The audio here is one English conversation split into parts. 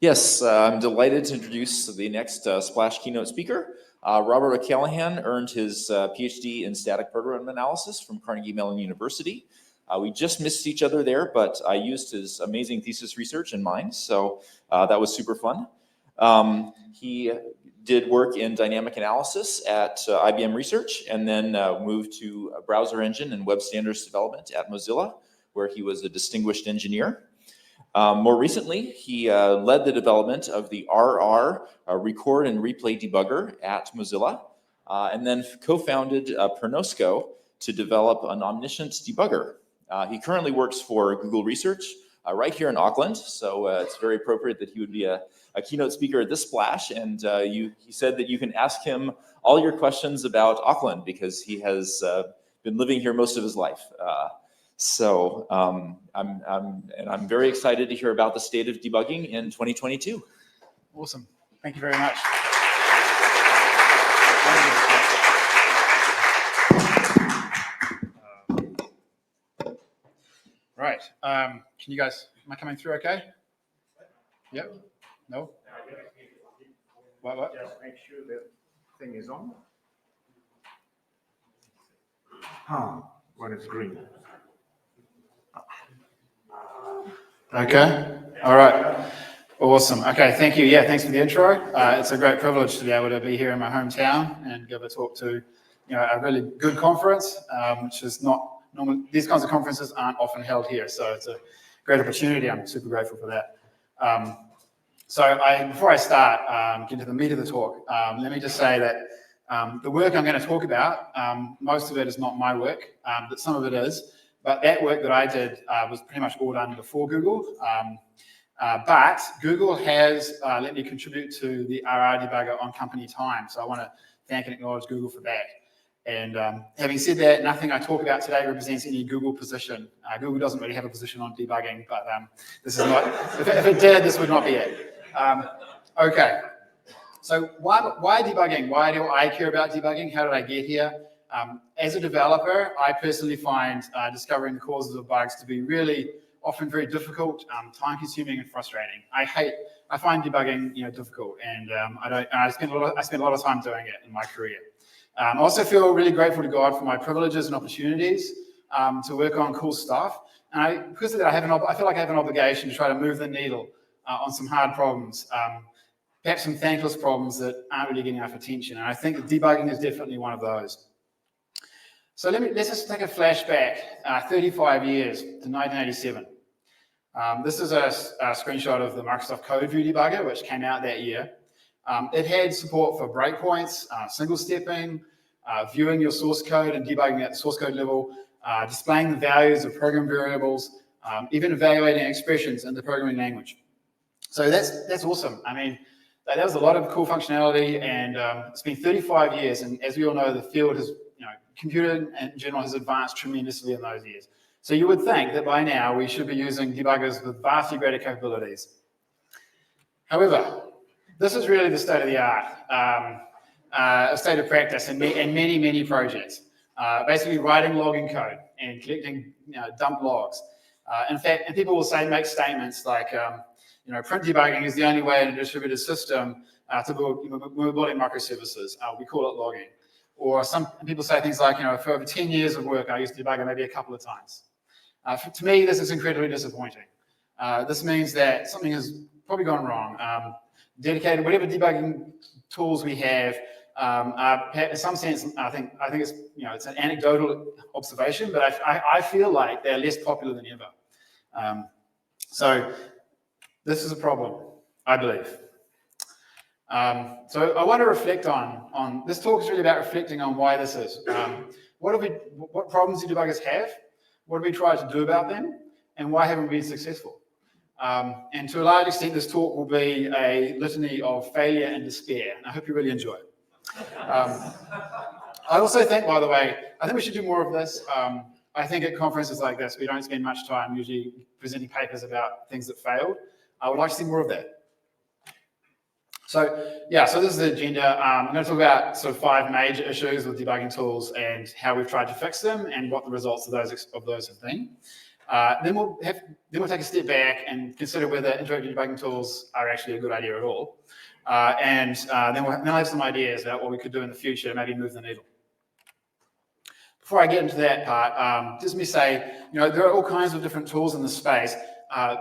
Yes, I'm delighted to introduce the next Splash keynote speaker. Robert O'Callaghan earned his PhD in static program analysis from Carnegie Mellon University. We just missed each other there, but I used his amazing thesis research in mine, so that was super fun. He did work in dynamic analysis at IBM Research, and then moved to browser engine and web standards development at Mozilla, where he was a distinguished engineer. More recently, he led the development of the RR record and replay debugger at Mozilla, and then co-founded Pernosco to develop an omniscience debugger. He currently works for Google Research right here in Auckland, so it's very appropriate that he would be a keynote speaker at this Splash, and he said that you can ask him all your questions about Auckland because he has been living here most of his life. So I'm very excited to hear about the state of debugging in 2022. Awesome. Thank you very much. Right. Can you guys, am I coming through okay? Yep. No? What? Just make sure the thing is on. When it's green. Okay. All right. Awesome. Okay. Thank you. Yeah. Thanks for the intro. It's a great privilege to be able to be here in my hometown and give a talk to, a really good conference, which is not normal. These kinds of conferences aren't often held here, so it's a great opportunity. I'm super grateful for that. Before I start, get to the meat of the talk, let me just say that the work I'm going to talk about, most of it is not my work, but some of it is. But that work that I did was pretty much all done before Google. But Google has let me contribute to the RR debugger on company time. So I want to thank and acknowledge Google for that. And having said that, nothing I talk about today represents any Google position. Google doesn't really have a position on debugging, but this is not, if it did, this would not be it. Okay. So why debugging? Why do I care about debugging? How did I get here? As a developer, I personally find discovering the causes of bugs to be really often very difficult, time-consuming, and frustrating. I find debugging, difficult, and I spend a lot of time doing it in my career. I also feel really grateful to God for my privileges and opportunities to work on cool stuff. And because of that, I feel like I have an obligation to try to move the needle on some hard problems, perhaps some thankless problems that aren't really getting enough attention. And I think that debugging is definitely one of those. So let's just take a flashback 35 years to 1987. This is a screenshot of the Microsoft Code View debugger, which came out that year. It had support for breakpoints, single stepping, viewing your source code and debugging at the source code level, displaying the values of program variables, even evaluating expressions in the programming language. So that's awesome. I mean, that was a lot of cool functionality, and it's been 35 years, and as we all know, the field has, computing in general has advanced tremendously in those years. So you would think that by now we should be using debuggers with vastly greater capabilities. However, this is really the state of the art, a state of practice in many, many projects. Basically writing logging code and collecting dump logs. In fact, and people will make statements like, print debugging is the only way in a distributed system to build, we're building microservices. We call it logging. Or some people say things like, for over 10 years of work, I used debugger maybe a couple of times. To me, this is incredibly disappointing. This means that something has probably gone wrong. Dedicated, whatever debugging tools we have, in some sense, I think it's it's an anecdotal observation, but I feel like they're less popular than ever. So this is a problem, I believe. So I want to reflect on this talk is really about reflecting on why this is. What problems do debuggers have? What have we tried to do about them? And why haven't we been successful? And to a large extent, this talk will be a litany of failure and despair. And I hope you really enjoy it. I also think, by the way, I think we should do more of this. I think at conferences like this, we don't spend much time usually presenting papers about things that failed. I would like to see more of that. So this is the agenda. I'm going to talk about sort of 5 major issues with debugging tools and how we've tried to fix them and what the results of those have been. Then we'll take a step back and consider whether interactive debugging tools are actually a good idea at all. Then we'll have some ideas about what we could do in the future to maybe move the needle. Before I get into that part, just let me say, there are all kinds of different tools in this space. There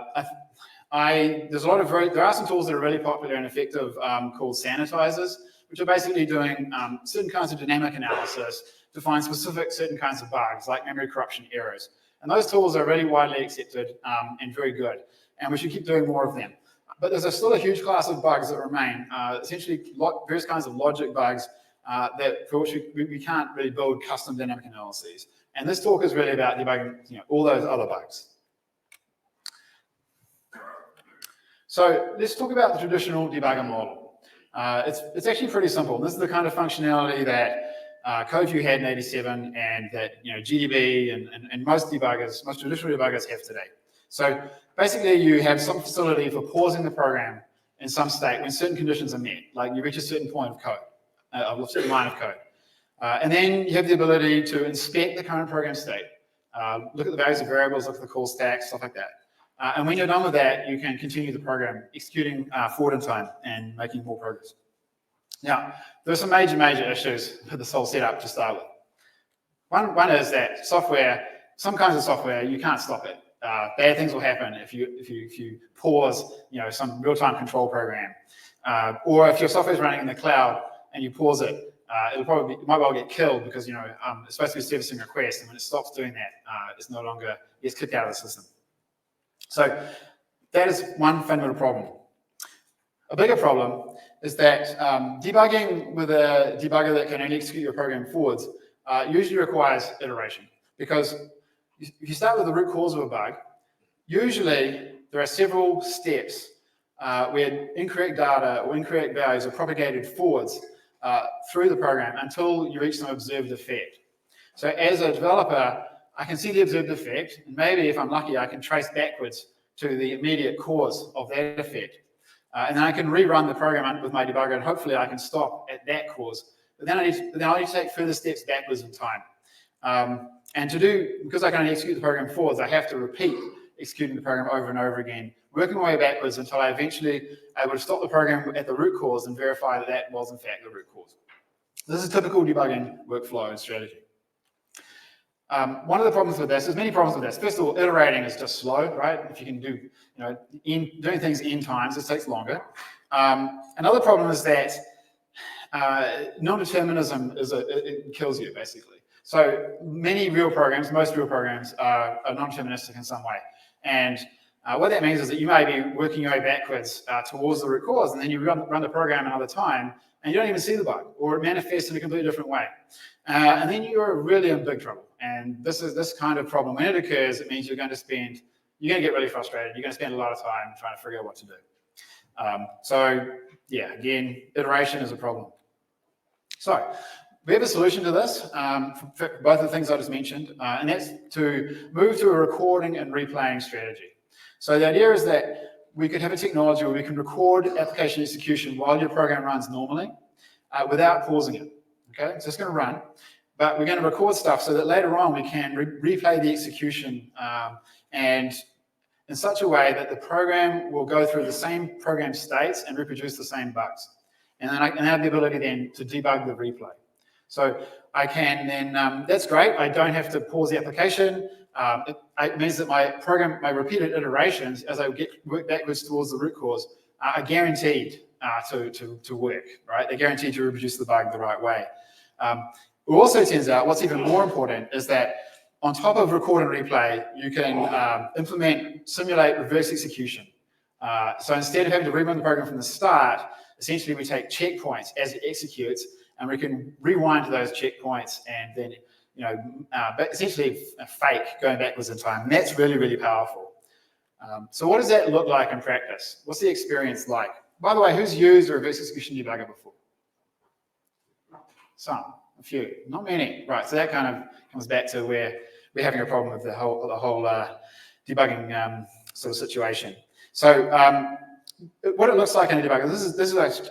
are some tools that are really popular and effective called sanitizers, which are basically doing certain kinds of dynamic analysis to find certain kinds of bugs, like memory corruption errors. And those tools are really widely accepted and very good, and we should keep doing more of them. But there's still a huge class of bugs that remain, essentially various kinds of logic bugs for which we can't really build custom dynamic analyses. And this talk is really about debugging all those other bugs. So let's talk about the traditional debugger model. It's actually pretty simple. This is the kind of functionality that CodeView had in '87 and that GDB and most traditional debuggers have today. So basically you have some facility for pausing the program in some state when certain conditions are met, like you reach a certain point of code, a certain line of code. And then you have the ability to inspect the current program state, look at the values of variables, look at the call stacks, stuff like that. And when you're done with that, you can continue the program, executing forward in time and making more progress. Now, there are some major issues with this whole setup to start with. One is that some kinds of software, you can't stop it. Bad things will happen if you pause, some real-time control program, or if your software is running in the cloud and you pause it, it might well get killed because it's supposed to be servicing requests, and when it stops doing that, it gets kicked out of the system. So that is one fundamental problem. A bigger problem is that debugging with a debugger that can only execute your program forwards usually requires iteration, because if you start with the root cause of a bug, usually there are several steps where incorrect data or incorrect values are propagated forwards through the program until you reach some observed effect. So as a developer, I can see the observed effect, and maybe if I'm lucky, I can trace backwards to the immediate cause of that effect. And then I can rerun the program with my debugger, and hopefully I can stop at that cause. But then I need to take further steps backwards in time. And because I can only execute the program forwards, I have to repeat executing the program over and over again, working my way backwards until I eventually able to stop the program at the root cause and verify that that was in fact the root cause. This is typical debugging workflow and strategy. One of the problems with this, there's many problems with this. First of all, iterating is just slow, right? If you can do, doing things in times, it takes longer. Another problem is that non-determinism it kills you, basically. So most real programs are non-deterministic in some way. And what that means is that you may be working your way backwards towards the root cause, and then you run the program another time, and you don't even see the bug, or it manifests in a completely different way. And then you're really in big trouble. And this kind of problem, when it occurs, it means you're going to get really frustrated. You're going to spend a lot of time trying to figure out what to do. So yeah, again, iteration is a problem. So we have a solution to this for both of the things I just mentioned, and that's to move to a recording and replaying strategy. So the idea is that we could have a technology where we can record application execution while your program runs normally without pausing it. Okay, so it's going to run, but we're going to record stuff so that later on we can replay the execution and in such a way that the program will go through the same program states and reproduce the same bugs. And then I have the ability then to debug the replay. So I can then, that's great, I don't have to pause the application. It means that my repeated iterations as I work backwards towards the root cause are guaranteed to work, right? They're guaranteed to reproduce the bug the right way. It also turns out what's even more important is that on top of record and replay, you can simulate reverse execution. So instead of having to rerun the program from the start, essentially we take checkpoints as it executes, and we can rewind to those checkpoints and then, but essentially fake going backwards in time. And that's really, really powerful. So what does that look like in practice? What's the experience like? By the way, who's used a reverse execution debugger before? Some, a few, not many. Right, so that kind of comes back to where we're having a problem with the whole debugging sort of situation. So what it looks like in a debugger, this is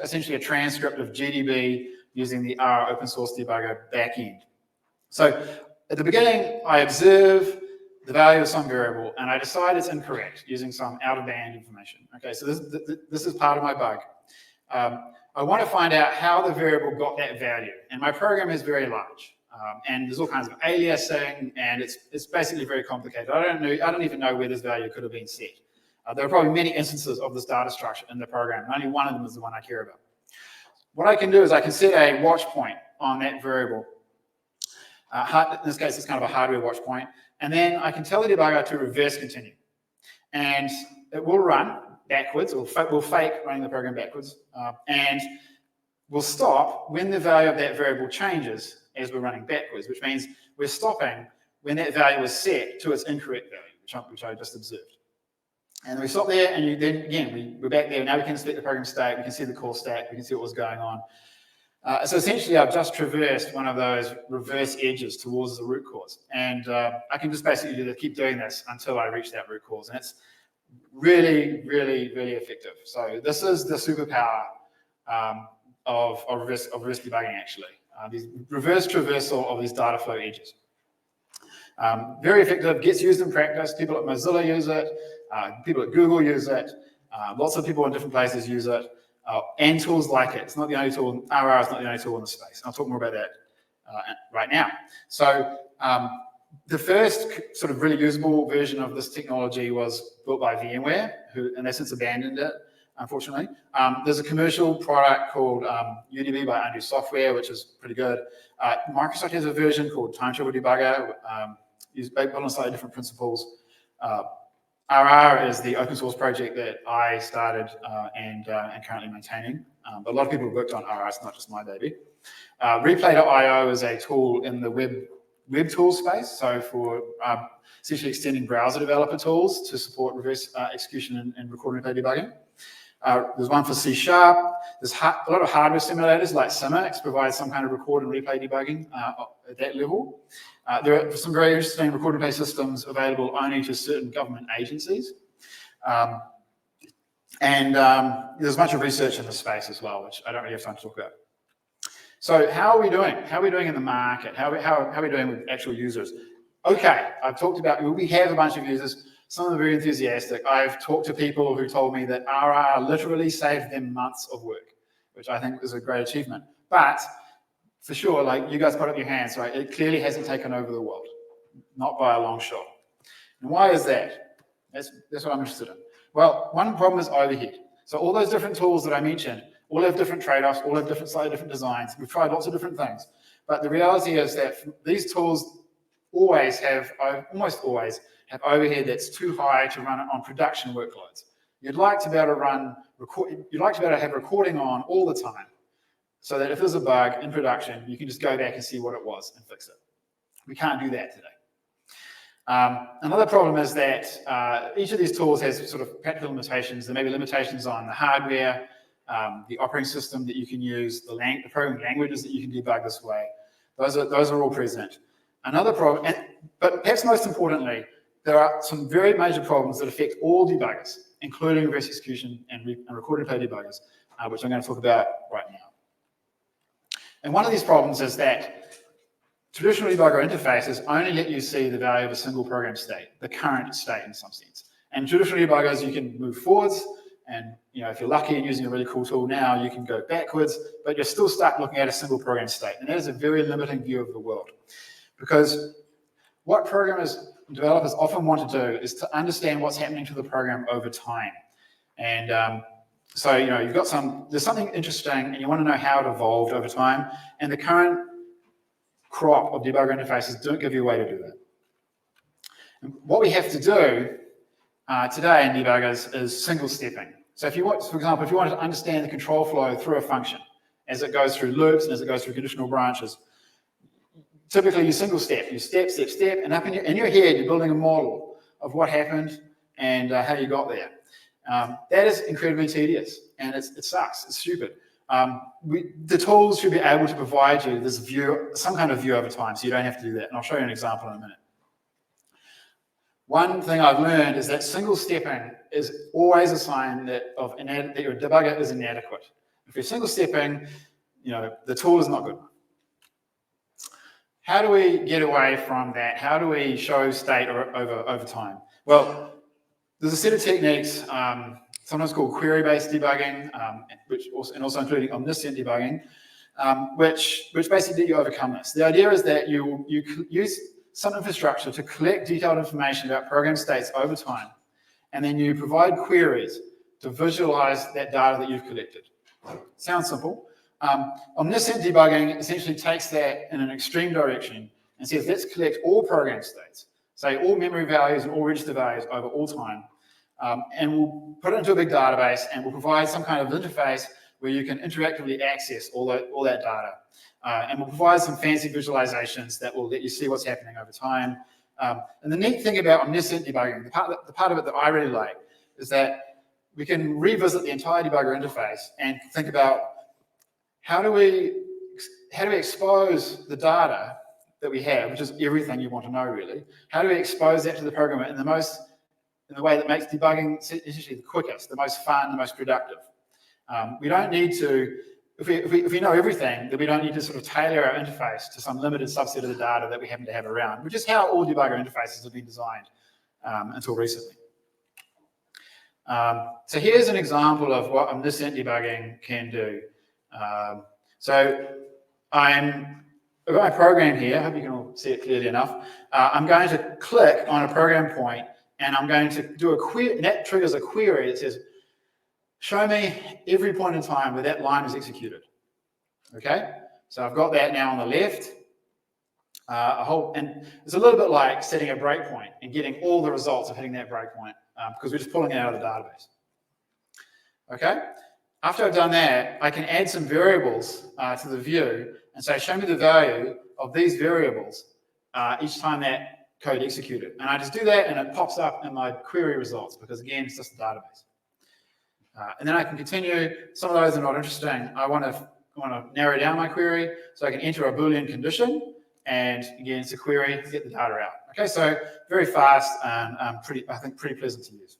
essentially a transcript of GDB using the R open source debugger backend. So at the beginning, I observe the value of some variable, and I decide it's incorrect using some out-of-band information. Okay, so this is part of my bug. I want to find out how the variable got that value, and my program is very large, and there's all kinds of aliasing, and it's basically very complicated. I don't even know where this value could have been set. There are probably many instances of this data structure in the program, and only one of them is the one I care about. What I can do is I can set a watch point on that variable. In this case, it's kind of a hardware watch point, and then I can tell the debugger to reverse continue, and it will run backwards, or we'll fake running the program backwards, and we'll stop when the value of that variable changes as we're running backwards, which means we're stopping when that value is set to its incorrect value, which I just observed. And we stop there, and then again, we're back there. Now we can inspect the program state, we can see the call stack, we can see what was going on. So essentially, I've just traversed one of those reverse edges towards the root cause. And I can just basically keep doing this until I reach that root cause. And it's really, really, really effective. So this is the superpower of reverse debugging, actually. These reverse traversal of these data flow edges. Very effective, gets used in practice. People at Mozilla use it. People at Google use it. Lots of people in different places use it. And tools like it. It's not the only tool. RR is not the only tool in the space. I'll talk more about that right now. So the first sort of really usable version of this technology was built by VMware, who, and they've since abandoned it, unfortunately. There's a commercial product called UDB by Undo Software, which is pretty good. Microsoft has a version called Time Travel Debugger, used built on slightly different principles. RR is the open source project that I started and currently maintaining. But a lot of people have worked on RR, it's not just my baby. Replay.io is a tool in the web tool space, so for essentially extending browser developer tools to support reverse execution and record and replay debugging. There's one for C#. There's a lot of hardware simulators like Simex provides some kind of record and replay debugging at that level. There are some very interesting record and replay systems available only to certain government agencies. And there's a bunch of research in this space as well, which I don't really have time to talk about. So how are we doing? How are we doing in the market? How are we doing with actual users? Okay, I've talked about, we have a bunch of users. Some of them are very enthusiastic. I've talked to people who told me that RR literally saved them months of work, which I think is a great achievement. But for sure, like you guys put up your hands, right? It clearly hasn't taken over the world, not by a long shot. And why is that? That's what I'm interested in. Well, one problem is overhead. So all those different tools that I mentioned, all have different trade-offs, all have slightly different designs. We've tried lots of different things. But the reality is that these tools almost always have overhead that's too high to run on production workloads. You'd like to be able to have recording on all the time, so that if there's a bug in production, you can just go back and see what it was and fix it. We can't do that today. Another problem is that each of these tools has sort of practical limitations. There may be limitations on the hardware, the operating system that you can use, the programming languages that you can debug this way. Those are all present. Another problem, but perhaps most importantly, there are some very major problems that affect all debuggers, including reverse execution and record and play debuggers, which I'm going to talk about right now. And one of these problems is that traditional debugger interfaces only let you see the value of a single program state, the current state in some sense. And traditional debuggers, you can move forwards, and if you're lucky and using a really cool tool now, you can go backwards, but you're still stuck looking at a single program state. And that is a very limiting view of the world. Because what developers often want to do is to understand what's happening to the program over time. And so, you've got there's something interesting and you want to know how it evolved over time. And the current crop of debugger interfaces don't give you a way to do that. And what we have to do today in debuggers is single stepping. So if you want, for example, if you want to understand the control flow through a function as it goes through loops and as it goes through conditional branches, typically you single step, you step, and up in your head, you're building a model of what happened and how you got there. That is incredibly tedious, and it sucks, it's stupid. The tools should be able to provide you this view, some kind of view over time, so you don't have to do that. And I'll show you an example in a minute. One thing I've learned is that single stepping is always a sign that your debugger is inadequate. If you're single stepping, the tool is not good enough. how do we get away from that? How do we show state over time? Well, there's a set of techniques, sometimes called query-based debugging, and also including omniscient debugging, which basically let you overcome this. The idea is that you use some infrastructure to collect detailed information about program states over time, and then you provide queries to visualize that data that you've collected. Sounds simple. Omniscient debugging essentially takes that in an extreme direction and says, let's collect all program states, say all memory values and all register values over all time, and we'll put it into a big database, and we'll provide some kind of interface where you can interactively access all that data. And we'll provide some fancy visualizations that will let you see what's happening over time. And the neat thing about omniscient debugging, the part of it that I really like, is that we can revisit the entire debugger interface and think about how do we expose the data that we have, which is everything you want to know really. How do we expose that to the programmer in the way that makes debugging essentially the quickest, the most fun, the most productive? We don't need to, if we know everything, then we don't need to sort of tailor our interface to some limited subset of the data that we happen to have around, which is how all debugger interfaces have been designed until recently. So here's an example of what omniscient debugging can do. So I've got my program here. I hope you can all see it clearly enough. I'm going to click on a program point, and I'm going to do a query, and that triggers a query that says, show me every point in time where that line was executed. Okay, so I've got that now on the left. And it's a little bit like setting a breakpoint and getting all the results of hitting that breakpoint because we're just pulling it out of the database. Okay, after I've done that, I can add some variables to the view and say, show me the value of these variables each time that code executed. And I just do that, and it pops up in my query results because, again, it's just a database. And then I can continue. Some of those are not interesting. I want to narrow down my query, so I can enter a Boolean condition, and again, it's a query to get the data out. Okay, so very fast and I think pretty pleasant to use.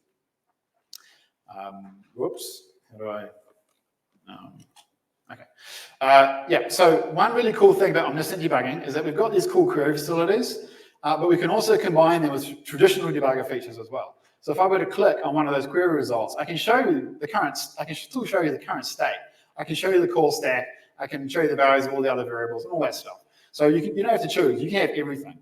Whoops, how do I? Okay. Yeah, so one really cool thing about omniscient debugging is that we've got these cool query facilities, but we can also combine them with traditional debugger features as well. So if I were to click on one of those query results, I can show you the current, I can still show you the current state. I can show you the call stack. I can show you the values of all the other variables and all that stuff. So you don't have to choose. You can have everything.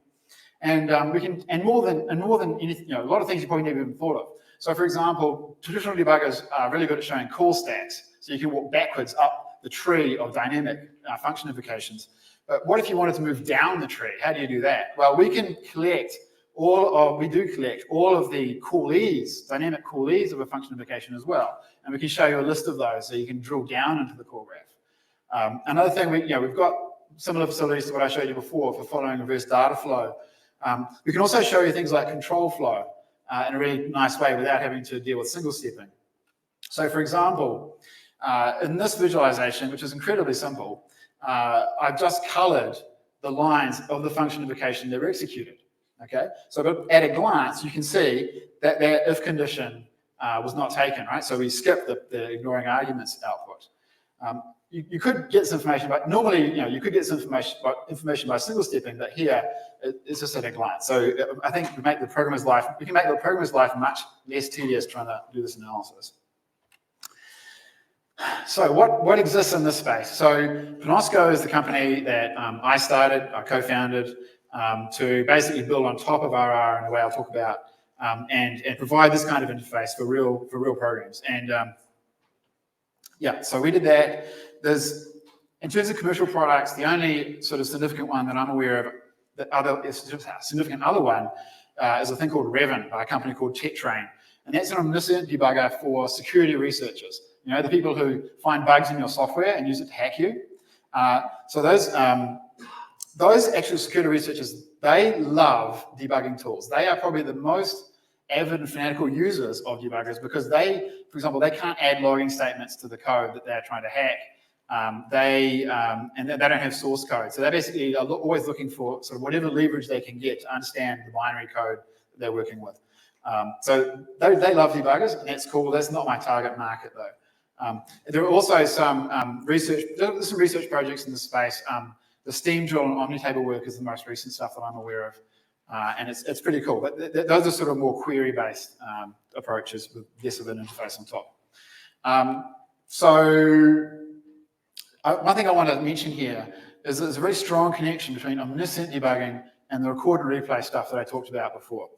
And we can, and more than anything, a lot of things you probably never even thought of. So for example, traditional debuggers are really good at showing call stacks. So you can walk backwards up the tree of dynamic function invocations. But what if you wanted to move down the tree? How do you do that? Well, we can collect we do collect all of the callees, dynamic callees of a function invocation as well. And we can show you a list of those so you can drill down into the call graph. Another thing, we've got similar facilities to what I showed you before for following reverse data flow. We can also show you things like control flow in a really nice way without having to deal with single stepping. So for example, in this visualization, which is incredibly simple, I've just colored the lines of the function invocation that were executed. Okay, so at a glance, you can see that that if condition was not taken, right? So we skipped the ignoring arguments output. You could get this information, but normally, you could get this information by single stepping, but here it's just at a glance. So I think we can make the programmer's life much less tedious trying to do this analysis. So what exists in this space? So Panosco is the company that I co-founded, to basically build on top of RR in a way I'll talk about, and provide this kind of interface for real programs. And yeah, so we did that. In terms of commercial products, the only sort of significant one that I'm aware of, significant other one, is a thing called Revin by a company called TechTrain, and that's an omniscient debugger for security researchers. The people who find bugs in your software and use it to hack you. So those actual security researchers, they love debugging tools. They are probably the most avid and fanatical users of debuggers because for example, they can't add logging statements to the code that they're trying to hack. And they don't have source code. So they basically are always looking for sort of whatever leverage they can get to understand the binary code that they're working with. So they love debuggers, and that's cool. That's not my target market though. There are also some research projects in this space The steam drill and omnitable work is the most recent stuff that I'm aware of. And it's pretty cool. But those are sort of more query-based approaches with less of an interface on top. One thing I want to mention here is there's a very strong connection between omniscient debugging and the record and replay stuff that I talked about before.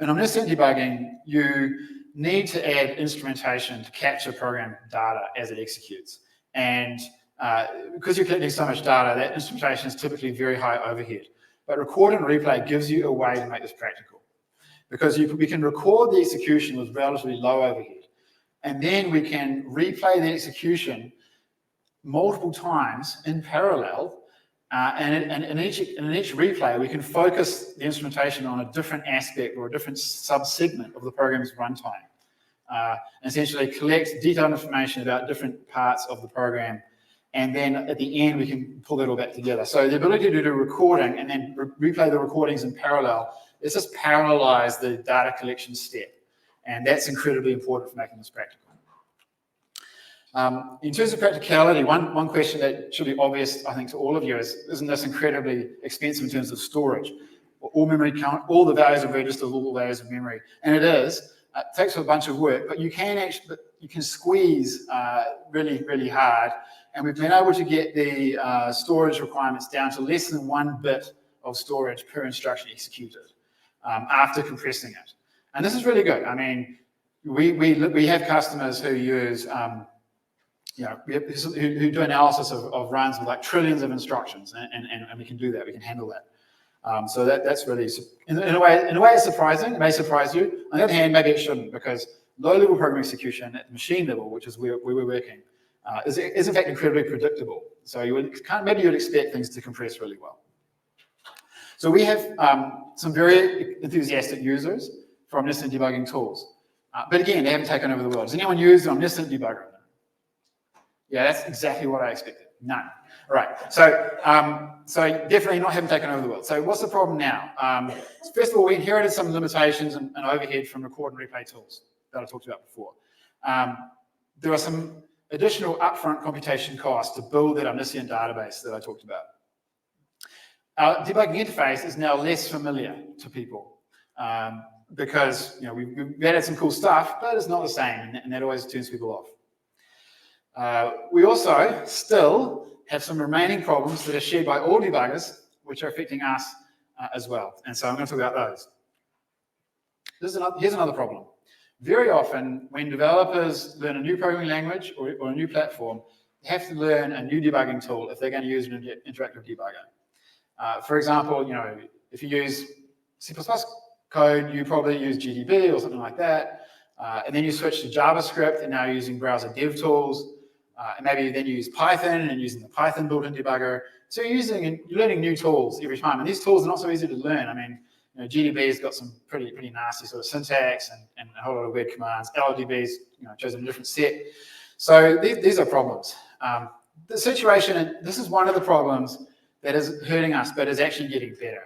In omniscient debugging, you need to add instrumentation to capture program data as it executes. And because you're collecting so much data, that instrumentation is typically very high overhead. But record and replay gives you a way to make this practical. Because we can record the execution with relatively low overhead. And then we can replay the execution multiple times in parallel. And in each replay, we can focus the instrumentation on a different aspect or a different sub-segment of the program's runtime. Essentially collect detailed information about different parts of the program. And then at the end, we can pull that all back together. So the ability to do recording and then replay the recordings in parallel is just parallelize the data collection step. And that's incredibly important for making this practical. In terms of practicality, one question that should be obvious, I think, to all of you is, isn't this incredibly expensive in terms of storage? All memory count, all the values of register, all the values of memory. And it is. It takes a bunch of work, but you can squeeze really, really hard. And we've been able to get the storage requirements down to less than 1 bit of storage per instruction executed after compressing it. And this is really good. I mean, we have customers who use, who do analysis of runs with like trillions of instructions, and we can do that. We can handle that. So that's really, in a way, it's surprising. It may surprise you. On the other hand, maybe it shouldn't, because low-level program execution at the machine level, which is where we're working, is in fact incredibly predictable. So maybe you'd expect things to compress really well. So we have some very enthusiastic users for omniscient debugging tools. But again, they haven't taken over the world. Does anyone use the omniscient debugger? Yeah, that's exactly what I expected. None. All right. So definitely haven't taken over the world. So what's the problem now? First of all, we inherited some limitations and overhead from record and replay tools that I talked about before. There are some additional upfront computation costs to build that omniscient database that I talked about. Our debugging interface is now less familiar to people because we've added some cool stuff, but it's not the same, and that always turns people off. We also still have some remaining problems that are shared by all debuggers, which are affecting us as well. And so I'm going to talk about those. Here's another problem. Very often, when developers learn a new programming language or a new platform, they have to learn a new debugging tool if they're going to use an interactive debugger. For example, if you use C++ code, you probably use GDB or something like that. And then you switch to JavaScript, and now you're using browser dev tools. And maybe then you use Python and using the Python built-in debugger. So you're learning new tools every time. And these tools are not so easy to learn. I mean, GDB's got some pretty nasty sort of syntax and a whole lot of weird commands. LDB's chosen a different set. So these are problems. The situation, and this is one of the problems that is hurting us, but is actually getting better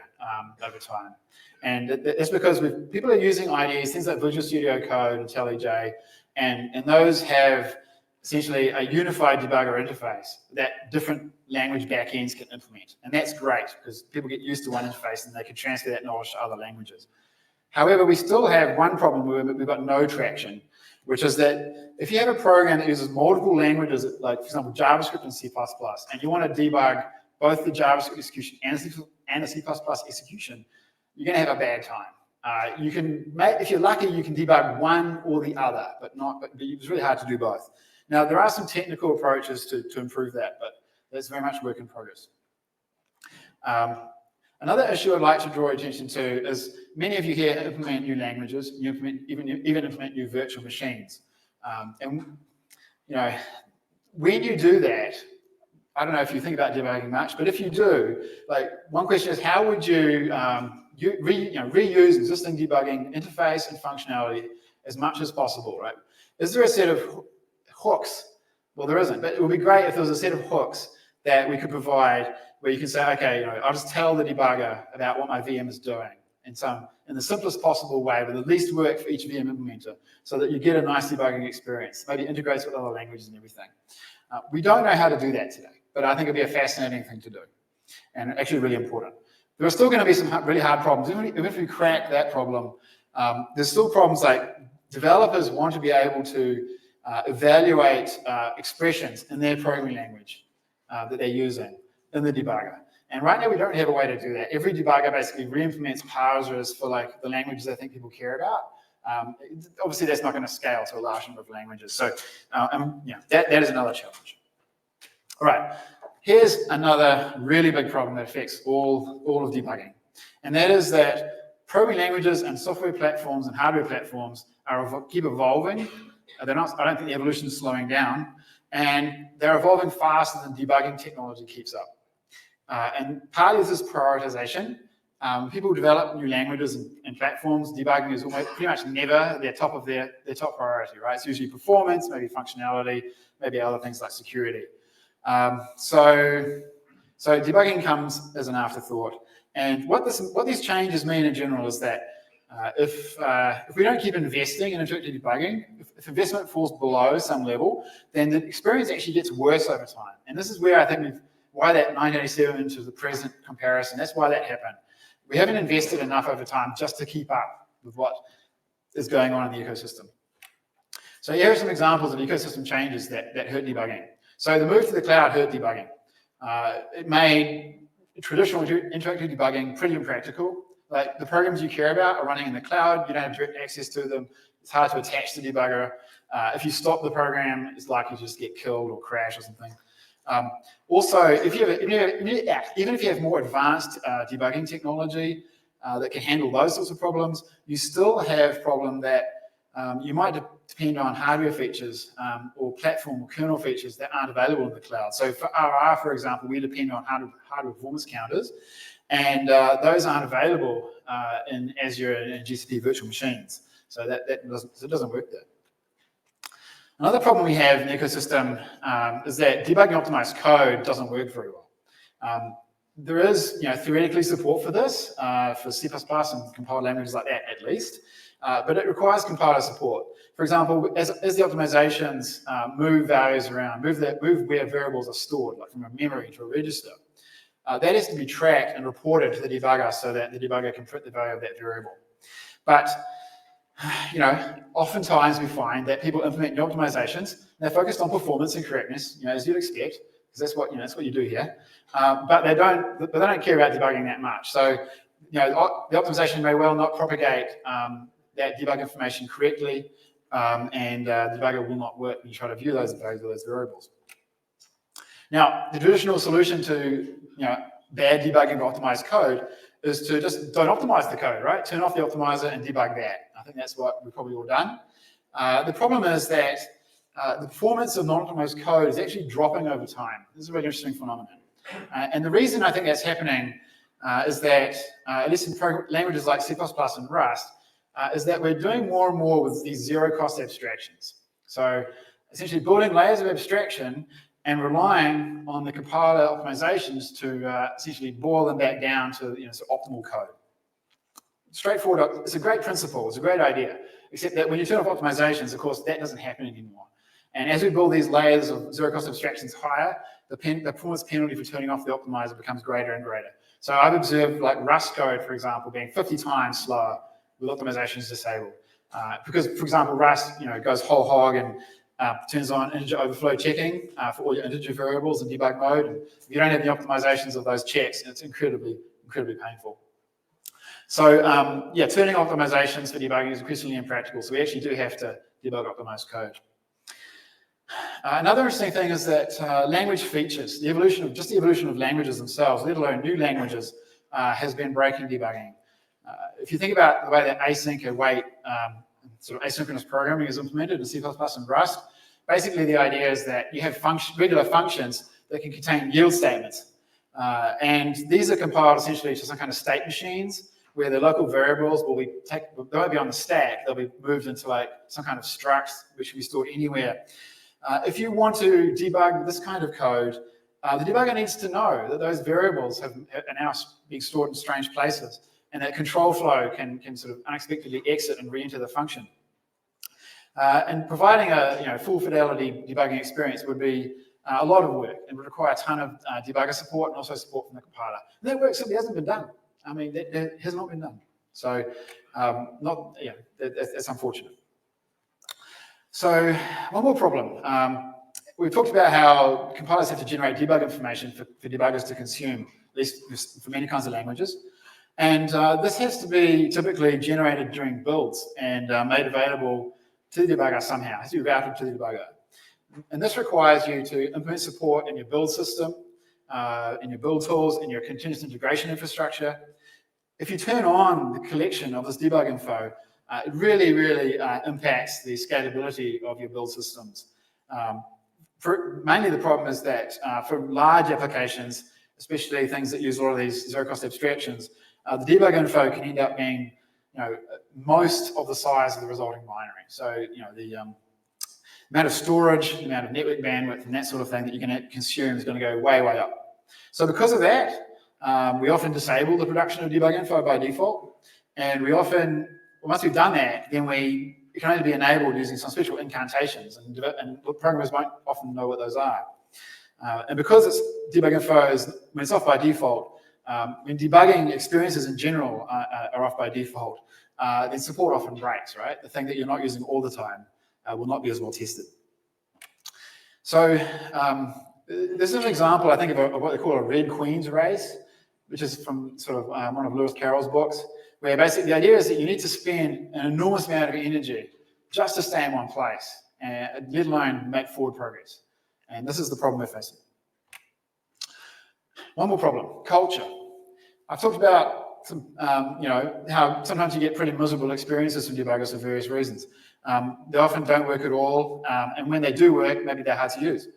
over time. And it's because people are using IDEs, things like Visual Studio Code and IntelliJ, and those have essentially a unified debugger interface that different language backends can implement. And that's great because people get used to one interface and they can transfer that knowledge to other languages. However, we still have one problem where we've got no traction, which is that if you have a program that uses multiple languages, like for example, JavaScript and C++, and you want to debug both the JavaScript execution and the C++ execution, you're going to have a bad time. If you're lucky, you can debug one or the other, but it's really hard to do both. Now, there are some technical approaches to improve that, but that's very much work in progress. Another issue I'd like to draw attention to is many of you here implement new languages, you even implement new virtual machines. And when you do that, I don't know if you think about debugging much, but if you do, one question is how would you reuse existing debugging interface and functionality as much as possible, right? Is there a set of hooks? Well, there isn't, but it would be great if there was a set of hooks that we could provide where you can say, okay, I'll just tell the debugger about what my VM is doing, in the simplest possible way with the least work for each VM implementer so that you get a nice debugging experience, maybe integrates with other languages and everything. We don't know how to do that today, but I think it'd be a fascinating thing to do and actually really important. There are still going to be some really hard problems. Even if we crack that problem, there's still problems like developers want to be able to evaluate expressions in their programming language that they're using in the debugger. And right now we don't have a way to do that. Every debugger basically re-implements parsers for like the languages I think people care about. Obviously that's not going to scale to a large number of languages. So that is another challenge. All right, here's another really big problem that affects all of debugging. And that is that programming languages and software platforms and hardware platforms keep evolving. I don't think the evolution is slowing down. And they're evolving faster than debugging technology keeps up. And part of this is prioritization. People develop new languages and platforms. Debugging is pretty much never their top priority, right? It's usually performance, maybe functionality, maybe other things like security. So debugging comes as an afterthought. And what these changes mean in general is that if we don't keep investing in interactive debugging, if investment falls below some level, then the experience actually gets worse over time. And this is where I think why that 1987 into the present comparison, that's why that happened. We haven't invested enough over time just to keep up with what is going on in the ecosystem. So here are some examples of ecosystem changes that hurt debugging. So the move to the cloud hurt debugging. It made traditional interactive debugging pretty impractical. Like the programs you care about are running in the cloud, you don't have direct access to them, it's hard to attach the debugger. If you stop the program, it's likely to just get killed or crash or something. Also, even if you have more advanced debugging technology that can handle those sorts of problems, you still have a problem that you might depend on hardware features or platform or kernel features that aren't available in the cloud. So for RR, for example, we depend on hardware performance counters, and those aren't available in Azure and GCP virtual machines. So it doesn't work there. Another problem we have in the ecosystem is that debugging optimized code doesn't work very well. There is theoretically support for this, for C++ and compiled languages like that at least, but it requires compiler support. For example, as the optimizations move values around, move where variables are stored, like from a memory to a register, that has to be tracked and reported to the debugger so that the debugger can print the value of that variable. But oftentimes we find that people implement new optimizations, and they're focused on performance and correctness, as you'd expect, because that's what you do here. But they don't care about debugging that much. So, the optimization may well not propagate that debug information correctly, and the debugger will not work when you try to view those values of those variables. Now, the traditional solution to bad debugging of optimized code is to just don't optimize the code, right? Turn off the optimizer and debug that. I think that's what we've probably all done. The problem is that the performance of non-optimized code is actually dropping over time. This is a really interesting phenomenon. And the reason I think that's happening is that, at least in languages like C++ and Rust, is that we're doing more and more with these zero-cost abstractions. So essentially building layers of abstraction and relying on the compiler optimizations to essentially boil them back down to optimal code. Straightforward, it's a great principle, it's a great idea, except that when you turn off optimizations, of course, that doesn't happen anymore. And as we build these layers of zero-cost abstractions higher, the performance penalty for turning off the optimizer becomes greater and greater. So I've observed like Rust code, for example, being 50 times slower with optimizations disabled. Because, for example, Rust goes whole hog and turns on integer overflow checking for all your integer variables in debug mode. And if you don't have the optimizations of those checks, it's incredibly painful. So turning optimizations for debugging is increasingly impractical. So we actually do have to debug optimized code. Another interesting thing is that language features, the evolution of languages themselves, let alone new languages, has been breaking debugging. If you think about the way that async await sort of asynchronous programming is implemented in C++ and Rust, basically the idea is that you have regular functions that can contain yield statements. And these are compiled essentially to some kind of state machines where the local variables they won't be on the stack, they'll be moved into like some kind of struct which can be stored anywhere. If you want to debug this kind of code, the debugger needs to know that those variables are now being stored in strange places. and that control flow can sort of unexpectedly exit and re-enter the function. And providing a full fidelity debugging experience would be a lot of work and would require a ton of debugger support and also support from the compiler. And that work simply hasn't been done. I mean, that has not been done. So that's unfortunate. So one more problem. We've talked about how compilers have to generate debug information for debuggers to consume, at least for many kinds of languages. And this has to be typically generated during builds and made available to the debugger somehow. It has to be routed to the debugger. And this requires you to implement support in your build system, in your build tools, in your continuous integration infrastructure. If you turn on the collection of this debug info, it really impacts the scalability of your build systems. Mainly the problem is that for large applications, especially things that use a lot of these zero-cost abstractions, the debug info can end up being, most of the size of the resulting binary. So, the amount of storage, the amount of network bandwidth, and that sort of thing that you're going to consume is going to go way up. So because of that, we often disable the production of debug info by default, and we often, once we've done that, then it can only be enabled using some special incantations, and programmers won't often know what those are. And because it's debug info when it's off by default, when debugging experiences in general are off by default, then support often breaks, right? The thing that you're not using all the time will not be as well tested. So this is an example, I think, of what they call a Red Queen's race, which is from sort of one of Lewis Carroll's books, where basically the idea is that you need to spend an enormous amount of energy just to stay in one place, let alone make forward progress. And this is the problem we're facing. One more problem, culture. I've talked about some, how sometimes you get pretty miserable experiences from debuggers for various reasons. They often don't work at all, and when they do work, maybe they're hard to use.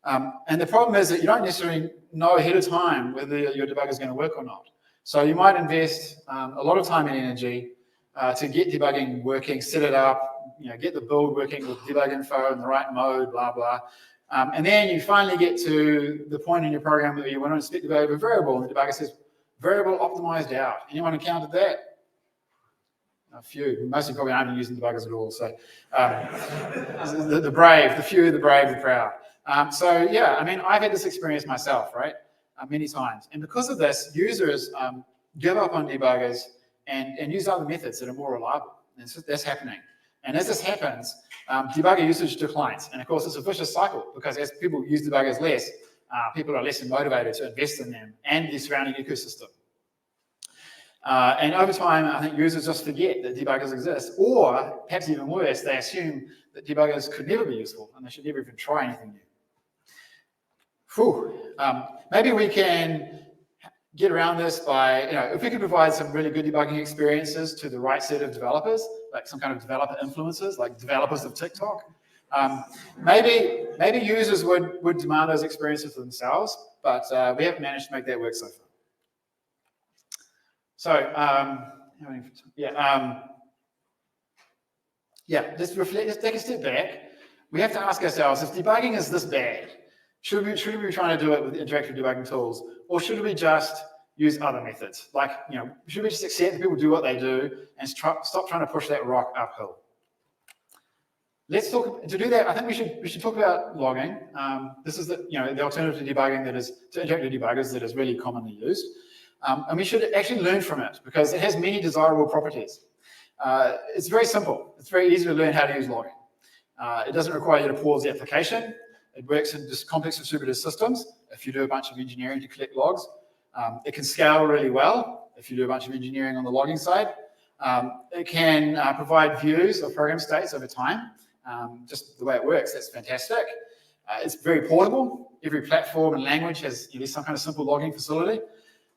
And the problem is that you don't necessarily know ahead of time whether your debugger is going to work or not. So you might invest a lot of time and energy to get debugging working, set it up, get the build working with debug info in the right mode, blah, blah. And then you finally get to the point in your program where you want to inspect the value of a variable, and the debugger says, variable optimized out. Anyone encountered that? A few. Most of you probably aren't even using debuggers at all. So the brave, the few, the brave, the proud. So yeah, I mean, I've had this experience myself, right? Many times. And because of this, users give up on debuggers and use other methods that are more reliable. And that's happening. And as this happens, debugger usage declines. And of course, it's a vicious cycle, because as people use debuggers less, people are less motivated to invest in them and the surrounding ecosystem. And over time, I think users just forget that debuggers exist, or perhaps even worse, they assume that debuggers could never be useful and they should never even try anything new. Maybe we can get around this by, if we could provide some really good debugging experiences to the right set of developers, like some kind of developer influencers, like developers of TikTok. Maybe users would demand those experiences for themselves, but we haven't managed to make that work so far. So, let's reflect, let's take a step back. We have to ask ourselves, if debugging is this bad, should we be trying to do it with interactive debugging tools, or should we just use other methods? Like, should we just accept that people do what they do and stop trying to push that rock uphill? Let's talk, to do that, I think we should talk about logging. This is the alternative to debugging to interactive debuggers that is really commonly used. And we should actually learn from it, because it has many desirable properties. It's very simple. It's very easy to learn how to use logging. It doesn't require you to pause the application. It works in just complex distributed systems if you do a bunch of engineering to collect logs. It can scale really well if you do a bunch of engineering on the logging side. It can provide views of program states over time. Just the way it works, that's fantastic. It's very portable. Every platform and language has some kind of simple logging facility.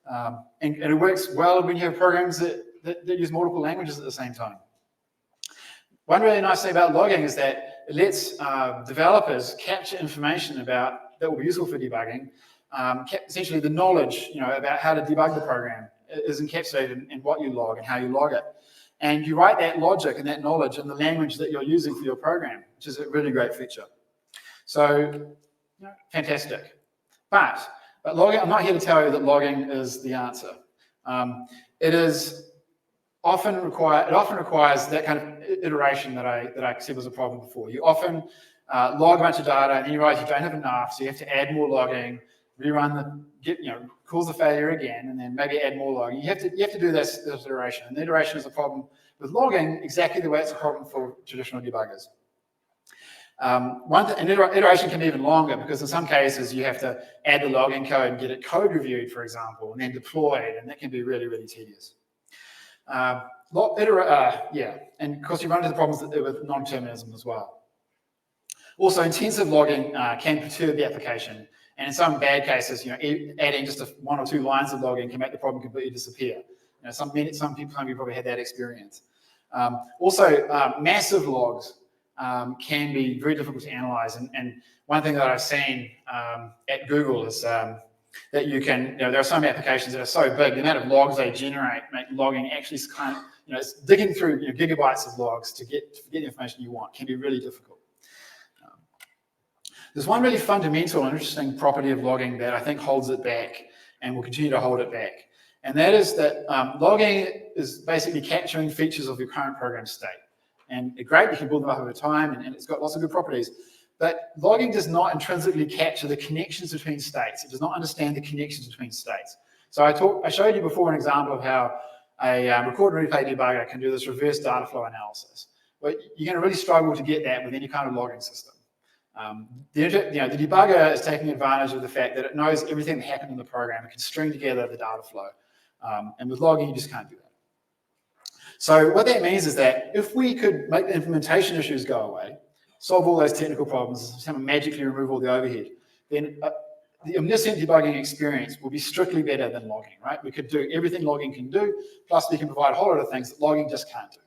And it works well when you have programs that use multiple languages at the same time. One really nice thing about logging is that it lets developers capture information that will be useful for debugging. Essentially, the knowledge about how to debug the program is encapsulated in what you log and how you log it. And you write that logic and that knowledge in the language that you're using for your program, which is a really great feature. So, fantastic. But logging, I'm not here to tell you that logging is the answer. It often requires that kind of iteration that I said was a problem before. You often log a bunch of data, and then you realize you don't have enough, so you have to add more logging, rerun cause the failure again, and then maybe add more logging. You have to do this iteration, and the iteration is a problem with logging exactly the way it's a problem for traditional debuggers. An iteration can be even longer because in some cases you have to add the logging code and get it code reviewed, for example, and then deployed, and that can be really, really tedious. And of course you run into the problems with non-determinism as well. Also, intensive logging can perturb the application, and in some bad cases, adding just one or two lines of logging can make the problem completely disappear. Some people probably had that experience. Massive logs can be very difficult to analyze, and one thing that I've seen at Google is that you can, there are some applications that are so big, the amount of logs they generate make logging actually kind of, it's digging through gigabytes of logs to get the information you want can be really difficult. There's one really fundamental and interesting property of logging that I think holds it back and will continue to hold it back. And that is that logging is basically capturing features of your current program state. And great, you can build them up over time, and it's got lots of good properties. But logging does not intrinsically capture the connections between states. It does not understand the connections between states. So I showed you before an example of how a record and replay debugger can do this reverse data flow analysis. But you're going to really struggle to get that with any kind of logging system. The debugger is taking advantage of the fact that it knows everything that happened in the program. It can string together the data flow. And with logging, you just can't do that. So what that means is that if we could make the implementation issues go away, solve all those technical problems, somehow magically remove all the overhead, then the omniscient debugging experience will be strictly better than logging, right? We could do everything logging can do, plus we can provide a whole lot of things that logging just can't do.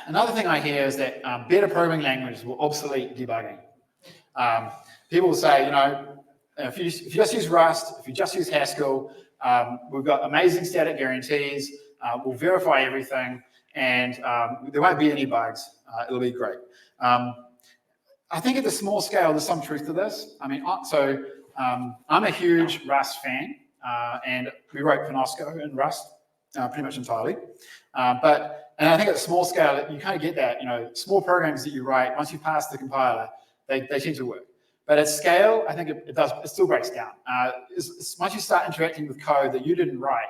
Another thing I hear is that better programming languages will obsolete debugging. People will say, if you just use Rust, if you just use Haskell, we've got amazing static guarantees, we'll verify everything, and there won't be any bugs. It'll be great. I think at the small scale, there's some truth to this. I mean, I'm a huge Rust fan, and we wrote Panosco in Rust pretty much entirely. And I think at the small scale, you kind of get that. Small programs that you write, once you pass the compiler, they tend to work. But at scale, I think it still breaks down. Once you start interacting with code that you didn't write,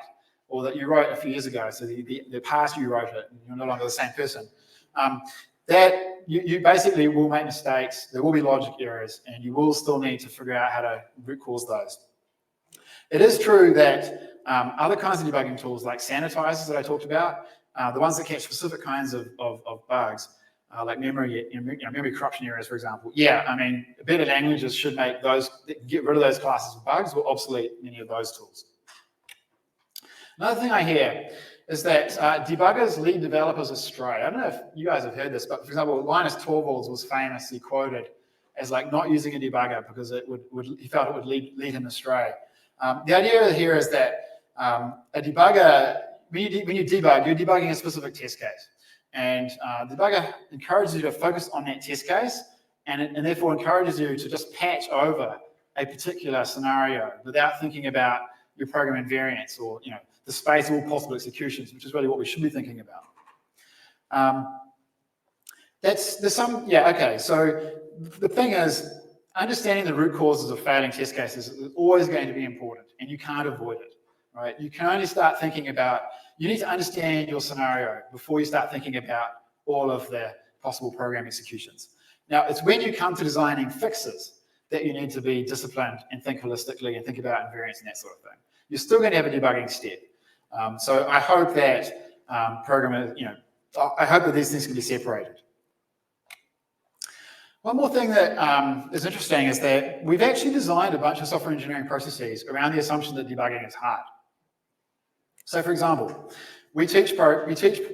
or that you wrote a few years ago, so the past you wrote it, and you're no longer the same person, that you basically will make mistakes, there will be logic errors, and you will still need to figure out how to root cause those. It is true that other kinds of debugging tools, like sanitizers that I talked about, the ones that catch specific kinds of bugs, like memory corruption errors, for example. Yeah, I mean, better languages should make those, get rid of those classes of bugs, will obsolete many of those tools. Another thing I hear is that debuggers lead developers astray. I don't know if you guys have heard this, but for example, Linus Torvalds was famously quoted as like not using a debugger because he felt it would lead him astray. The idea here is that a debugger, when you debug, you're debugging a specific test case. And the debugger encourages you to focus on that test case and therefore encourages you to just patch over a particular scenario without thinking about your program invariance or the space of all possible executions, which is really what we should be thinking about. So the thing is, understanding the root causes of failing test cases is always going to be important, and you can't avoid it, right? You can only start thinking about, you need to understand your scenario before you start thinking about all of the possible program executions. Now, it's when you come to designing fixes that you need to be disciplined and think holistically and think about invariance and that sort of thing. You're still going to have a debugging step. So I hope that I hope that these things can be separated. One more thing that is interesting is that we've actually designed a bunch of software engineering processes around the assumption that debugging is hard. So for example, we teach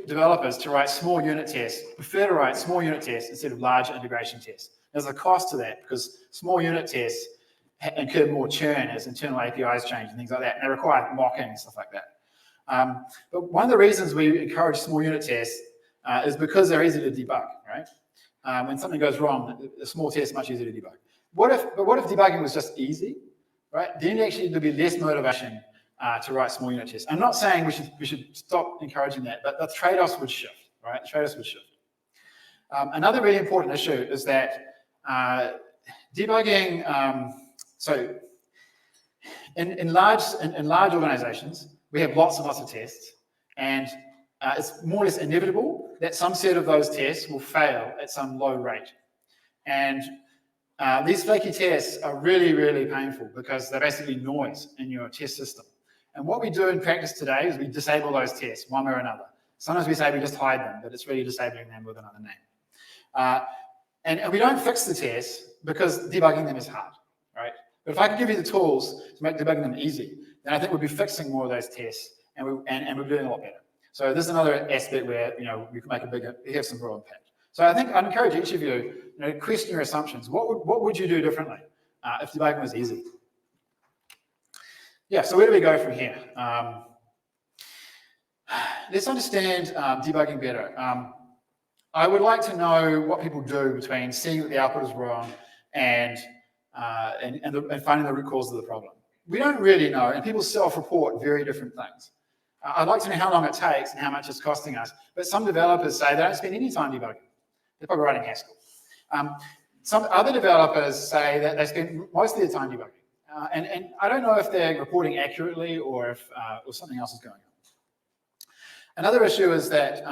developers to write small unit tests, prefer to write small unit tests instead of large integration tests. There's a cost to that because small unit tests incur more churn as internal APIs change and things like that, and they require mocking and stuff like that. But one of the reasons we encourage small unit tests is because they're easy to debug, right? When something goes wrong, a small test is much easier to debug. What if debugging was just easy? right? Then actually there'll be less motivation to write small unit tests. I'm not saying we should stop encouraging that, but the trade-offs would shift, right? The trade-offs would shift. Another really important issue is that debugging, so in large organizations, we have lots and lots of tests, and it's more or less inevitable that some set of those tests will fail at some low rate. And these flaky tests are really, really painful because they're basically noise in your test system. And what we do in practice today is we disable those tests one way or another. Sometimes we say we just hide them, but it's really disabling them with another name. And we don't fix the tests because debugging them is hard, right? But if I could give you the tools to make debugging them easy, then I think we'd be fixing more of those tests and we're doing a lot better. So this is another aspect where we can make we have some real impact. So I think I'd encourage each of you, question your assumptions. What would you do differently if debugging was easy? Yeah, so where do we go from here? Let's understand debugging better. I would like to know what people do between seeing that the output is wrong and finding the root cause of the problem. We don't really know, and people self-report very different things. I'd like to know how long it takes and how much it's costing us, but some developers say they don't spend any time debugging. They're probably writing Haskell. Some other developers say that they spend most of their time debugging. And I don't know if they're reporting accurately or if something else is going on. Another issue is that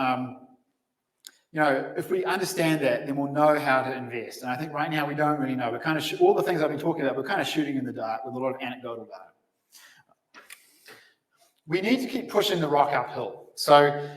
if we understand that, then we'll know how to invest. And I think right now we don't really know. We're kind of all the things I've been talking about, we're kind of shooting in the dark with a lot of anecdotal data. We need to keep pushing the rock uphill. So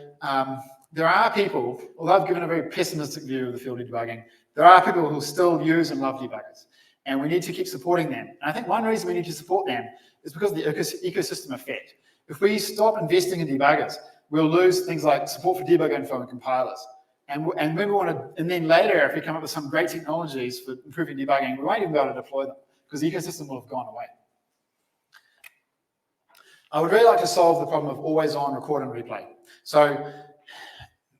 there are people, although I've given a very pessimistic view of the field of debugging, there are people who still use and love debuggers. And we need to keep supporting them. And I think one reason we need to support them is because of the ecosystem effect. If we stop investing in debuggers, we'll lose things like support for debug info and compilers. And when we want to, and then later, if we come up with some great technologies for improving debugging, we won't even be able to deploy them because the ecosystem will have gone away. I would really like to solve the problem of always on record and replay. So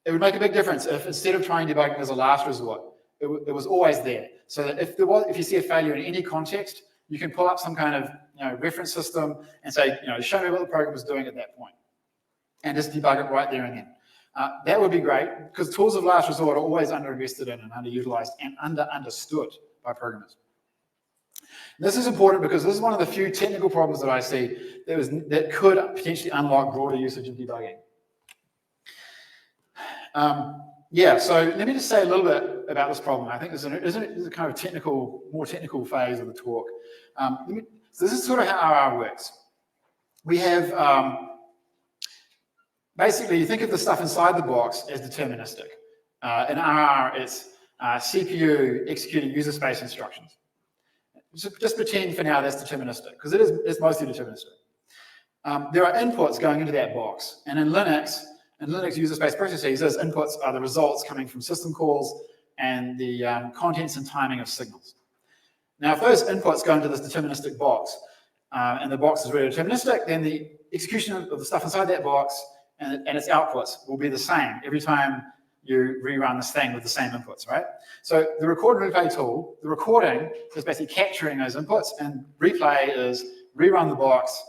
it would make a big difference if instead of trying debugging as a last resort, it was always there. So that if you see a failure in any context, you can pull up some kind of reference system and say, show me what the program was doing at that point, and just debug it right there and then. That would be great because tools of last resort are always underinvested in and underutilized and understood by programmers. This is important because this is one of the few technical problems that I see that could potentially unlock broader usage of debugging. So let me just say a little bit about this problem. I think this is a kind of more technical phase of the talk. So this is sort of how RR works. We have, basically, you think of the stuff inside the box as deterministic. In RR, it's CPU executing user space instructions. Just pretend for now that's deterministic, because it's mostly deterministic. There are inputs going into that box, and in Linux user space processes, those inputs are the results coming from system calls and the contents and timing of signals. Now, if those inputs go into this deterministic box, and the box is really deterministic, then the execution of the stuff inside that box and its outputs will be the same every time you rerun this thing with the same inputs, right? So the record and replay tool, the recording is basically capturing those inputs, and replay is rerun the box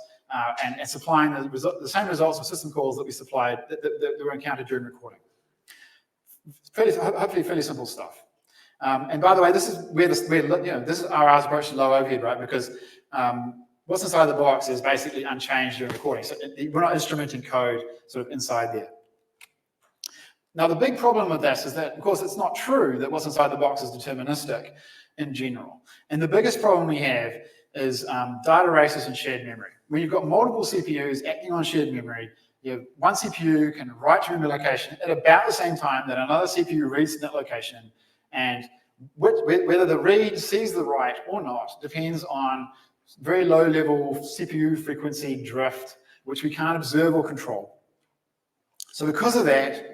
and supplying the same results of system calls that we supplied that were encountered during recording. Hopefully fairly simple stuff. And by the way, this is this is RR's approach to low overhead, right? Because what's inside the box is basically unchanged during recording. So we're not instrumenting code sort of inside there. Now, the big problem with this is that, of course, it's not true that what's inside the box is deterministic in general. And the biggest problem we have is data races and shared memory. When you've got multiple CPUs acting on shared memory, you have one CPU can write to a memory location at about the same time that another CPU reads from that location, and whether the read sees the write or not depends on very low-level CPU frequency drift, which we can't observe or control. So because of that,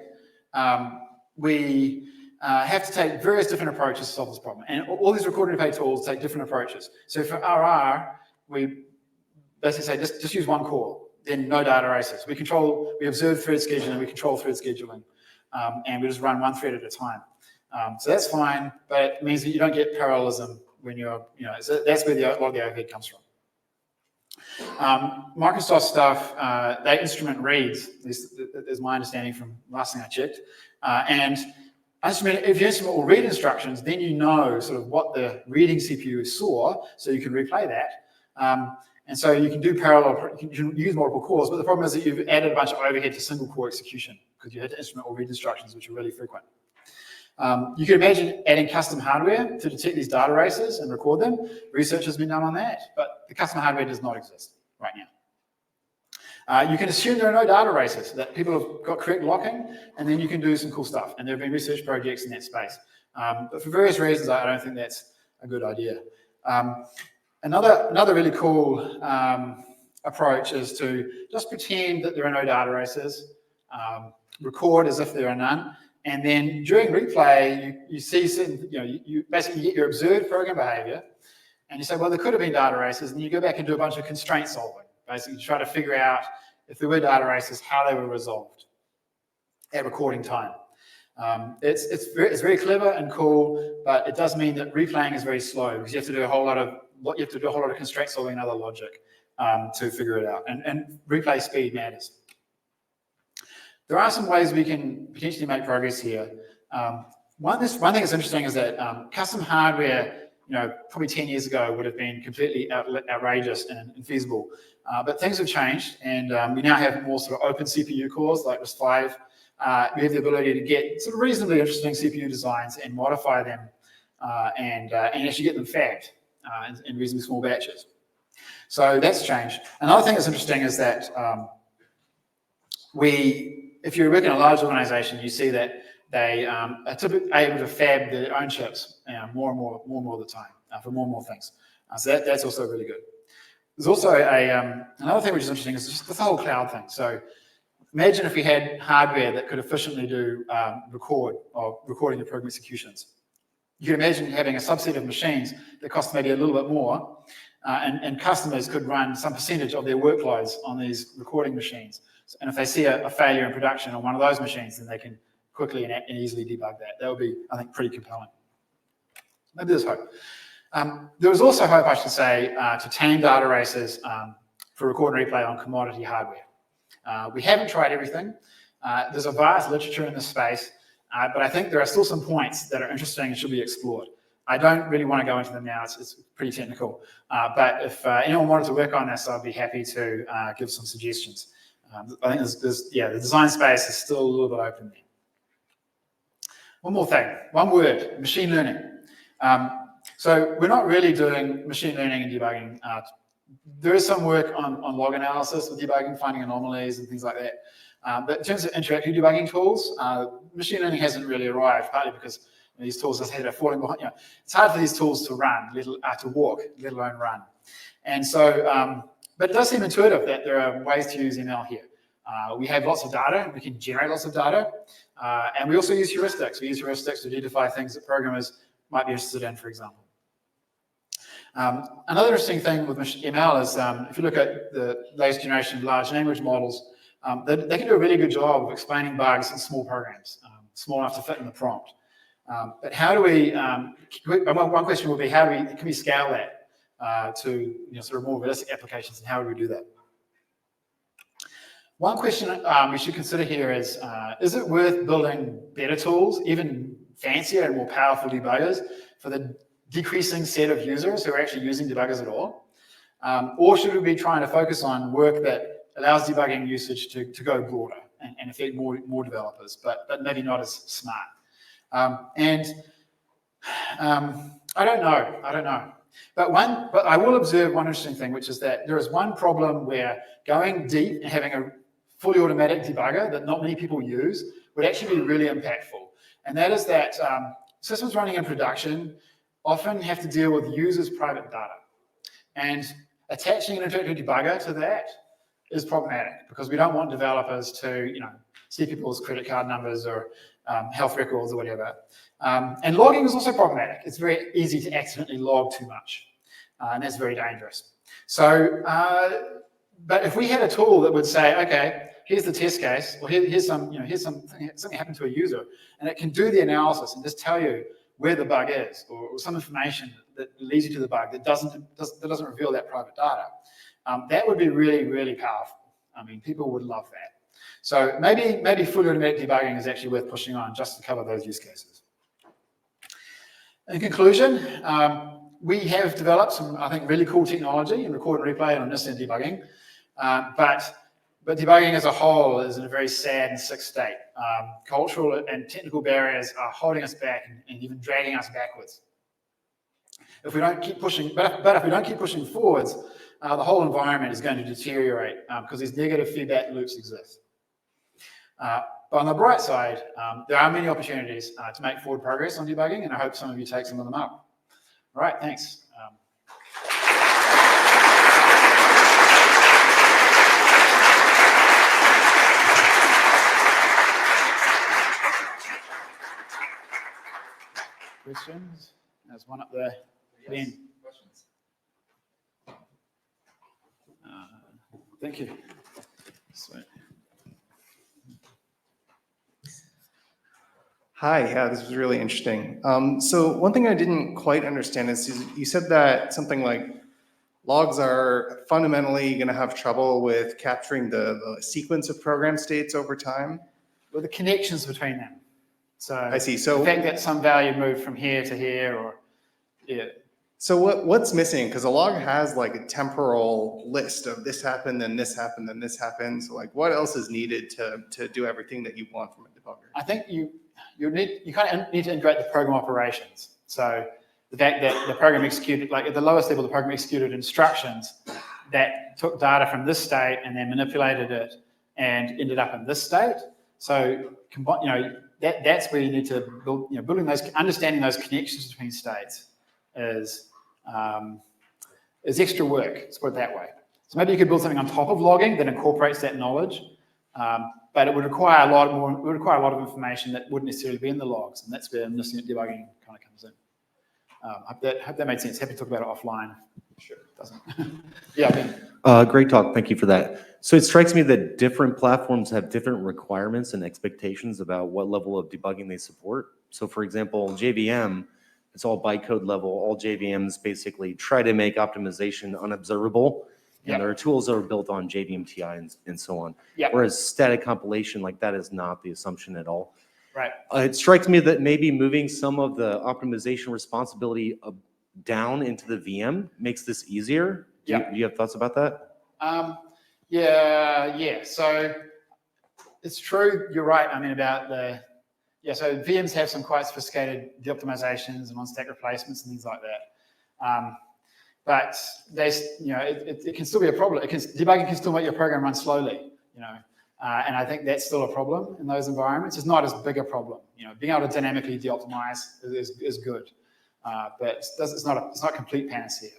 we have to take various different approaches to solve this problem. And all these record and replay tools take different approaches. So for RR, we basically say just use one core, then no data races. We observe thread scheduling, we control thread scheduling, and we just run one thread at a time. So that's fine, but it means that you don't get parallelism when you're, so that's where a lot of the overhead comes from. Microsoft stuff, they instrument reads, at least is my understanding from last thing I checked. And if your instrument will read instructions, then you know sort of what the reading CPU saw, so you can replay that. And so you can do parallel, you can use multiple cores, but the problem is that you've added a bunch of overhead to single core execution because you had to instrument or read instructions, which are really frequent. You can imagine adding custom hardware to detect these data races and record them. Research has been done on that, but the custom hardware does not exist right now. You can assume there are no data races, that people have got correct locking, and then you can do some cool stuff. And there have been research projects in that space. But for various reasons, I don't think that's a good idea. Another really cool approach is to just pretend that there are no data races, record as if there are none, and then during replay, you see certain, you basically get your observed program behavior, and you say, well, there could have been data races, and you go back and do a bunch of constraint solving, basically try to figure out if there were data races, how they were resolved at recording time. It's very clever and cool, but it does mean that replaying is very slow because you have to do a whole lot of constraint solving and other logic to figure it out. And replay speed matters. There are some ways we can potentially make progress here. One thing that's interesting is that custom hardware, probably 10 years ago would have been completely outrageous and infeasible. But things have changed, and we now have more sort of open CPU cores like RISC-V. We have the ability to get sort of reasonably interesting CPU designs and modify them and actually get them fabbed in reasonably small batches. So that's changed. Another thing that's interesting is that if you're working in a large organization, you see that they are typically able to fab their own chips more and more of the time for more and more things. So that's also really good. There's also another thing which is interesting is just this whole cloud thing. So imagine if we had hardware that could efficiently do recording the program executions. You can imagine having a subset of machines that cost maybe a little bit more, and customers could run some percentage of their workloads on these recording machines. And if they see a failure in production on one of those machines, then they can quickly and easily debug that. That would be, I think, pretty compelling. Maybe there's hope. There was also hope, I should say, to tame data races for record and replay on commodity hardware. We haven't tried everything. There's a vast literature in this space, but I think there are still some points that are interesting and should be explored. I don't really want to go into them now. It's pretty technical. But if anyone wanted to work on this, I'd be happy to give some suggestions. I think the design space is still a little bit open there. One more thing, one word, machine learning. So we're not really doing machine learning and debugging. There is some work on log analysis with debugging, finding anomalies and things like that. But in terms of interactive debugging tools, machine learning hasn't really arrived, partly because these tools are falling behind. It's hard for these tools to run, to walk, let alone run. And so, but it does seem intuitive that there are ways to use ML here. We have lots of data, we can generate lots of data, and we also use heuristics. We use heuristics to identify things that programmers might be interested in, for example. Another interesting thing with ML is if you look at the latest generation of large language models, they can do a really good job of explaining bugs in small programs, small enough to fit in the prompt. But how do we, one question would be, can we scale that to sort of more realistic applications, and how do we do that? One question we should consider here is it worth building better tools, even fancier and more powerful debuggers for the decreasing set of users who are actually using debuggers at all? Or should we be trying to focus on work that allows debugging usage to go broader and affect more developers, but maybe not as smart? I don't know. But I will observe one interesting thing, which is that there is one problem where going deep and having a fully automatic debugger that not many people use would actually be really impactful. And that is that systems running in production often have to deal with users' private data. And attaching an interactive debugger to that is problematic because we don't want developers to see people's credit card numbers or health records or whatever. And logging is also problematic. It's very easy to accidentally log too much, and that's very dangerous. So, but if we had a tool that would say, okay, here's the test case, or here's something happened to a user, and it can do the analysis and just tell you where the bug is, or some information that leads you to the bug that doesn't reveal that private data, That would be really, really powerful. I mean, people would love that. So maybe fully automatic debugging is actually worth pushing on just to cover those use cases. In conclusion, we have developed some, I think, really cool technology in record and replay and omniscient debugging, but debugging as a whole is in a very sad and sick state. Cultural and technical barriers are holding us back and even dragging us backwards. If we don't keep pushing, but if we don't keep pushing forwards, the whole environment is going to deteriorate because these negative feedback loops exist. But on the bright side, there are many opportunities to make forward progress on debugging, and I hope some of you take some of them up. All right, thanks. Questions? There's one up there. Ben. Questions? Thank you. Sweet. Hi, this was really interesting. So one thing I didn't quite understand is you said that something like logs are fundamentally going to have trouble with capturing the sequence of program states over time. Well, the connections between them. So I see. So the fact that some value moved from here to here, or yeah. So what's missing? Because a log has like a temporal list of this happened, then this happened, then this happened. So like, what else is needed to do everything that you want from a debugger? I think you kind of need to integrate the program operations. So the fact that the program executed, like at the lowest level, the program executed instructions that took data from this state and then manipulated it and ended up in this state. So that's where you need to build. Building those, understanding those connections between states is extra work. Let's put it that way. So maybe you could build something on top of logging that incorporates that knowledge. But it would require a lot more. It would require a lot of information that wouldn't necessarily be in the logs, and that's where omniscient debugging kind of comes in. Hope that made sense. Happy to talk about it offline. Sure, it doesn't. Yeah. Ben. Great talk. Thank you for that. So it strikes me that different platforms have different requirements and expectations about what level of debugging they support. So, for example, JVM, it's all bytecode level. All JVMs basically try to make optimization unobservable. And there are tools that are built on JVM TI and so on. Yep. Whereas static compilation, like that is not the assumption at all. Right. It strikes me that maybe moving some of the optimization responsibility down into the VM makes this easier. Do you have thoughts about that? Yeah. So it's true. You're right. I mean, about so VMs have some quite sophisticated de-optimizations and on-stack replacements and things like that. But it can still be a problem. Debugging can still make your program run slowly, and I think that's still a problem in those environments. It's not as big a problem. Being able to dynamically de-optimize is good, but it's not a complete panacea.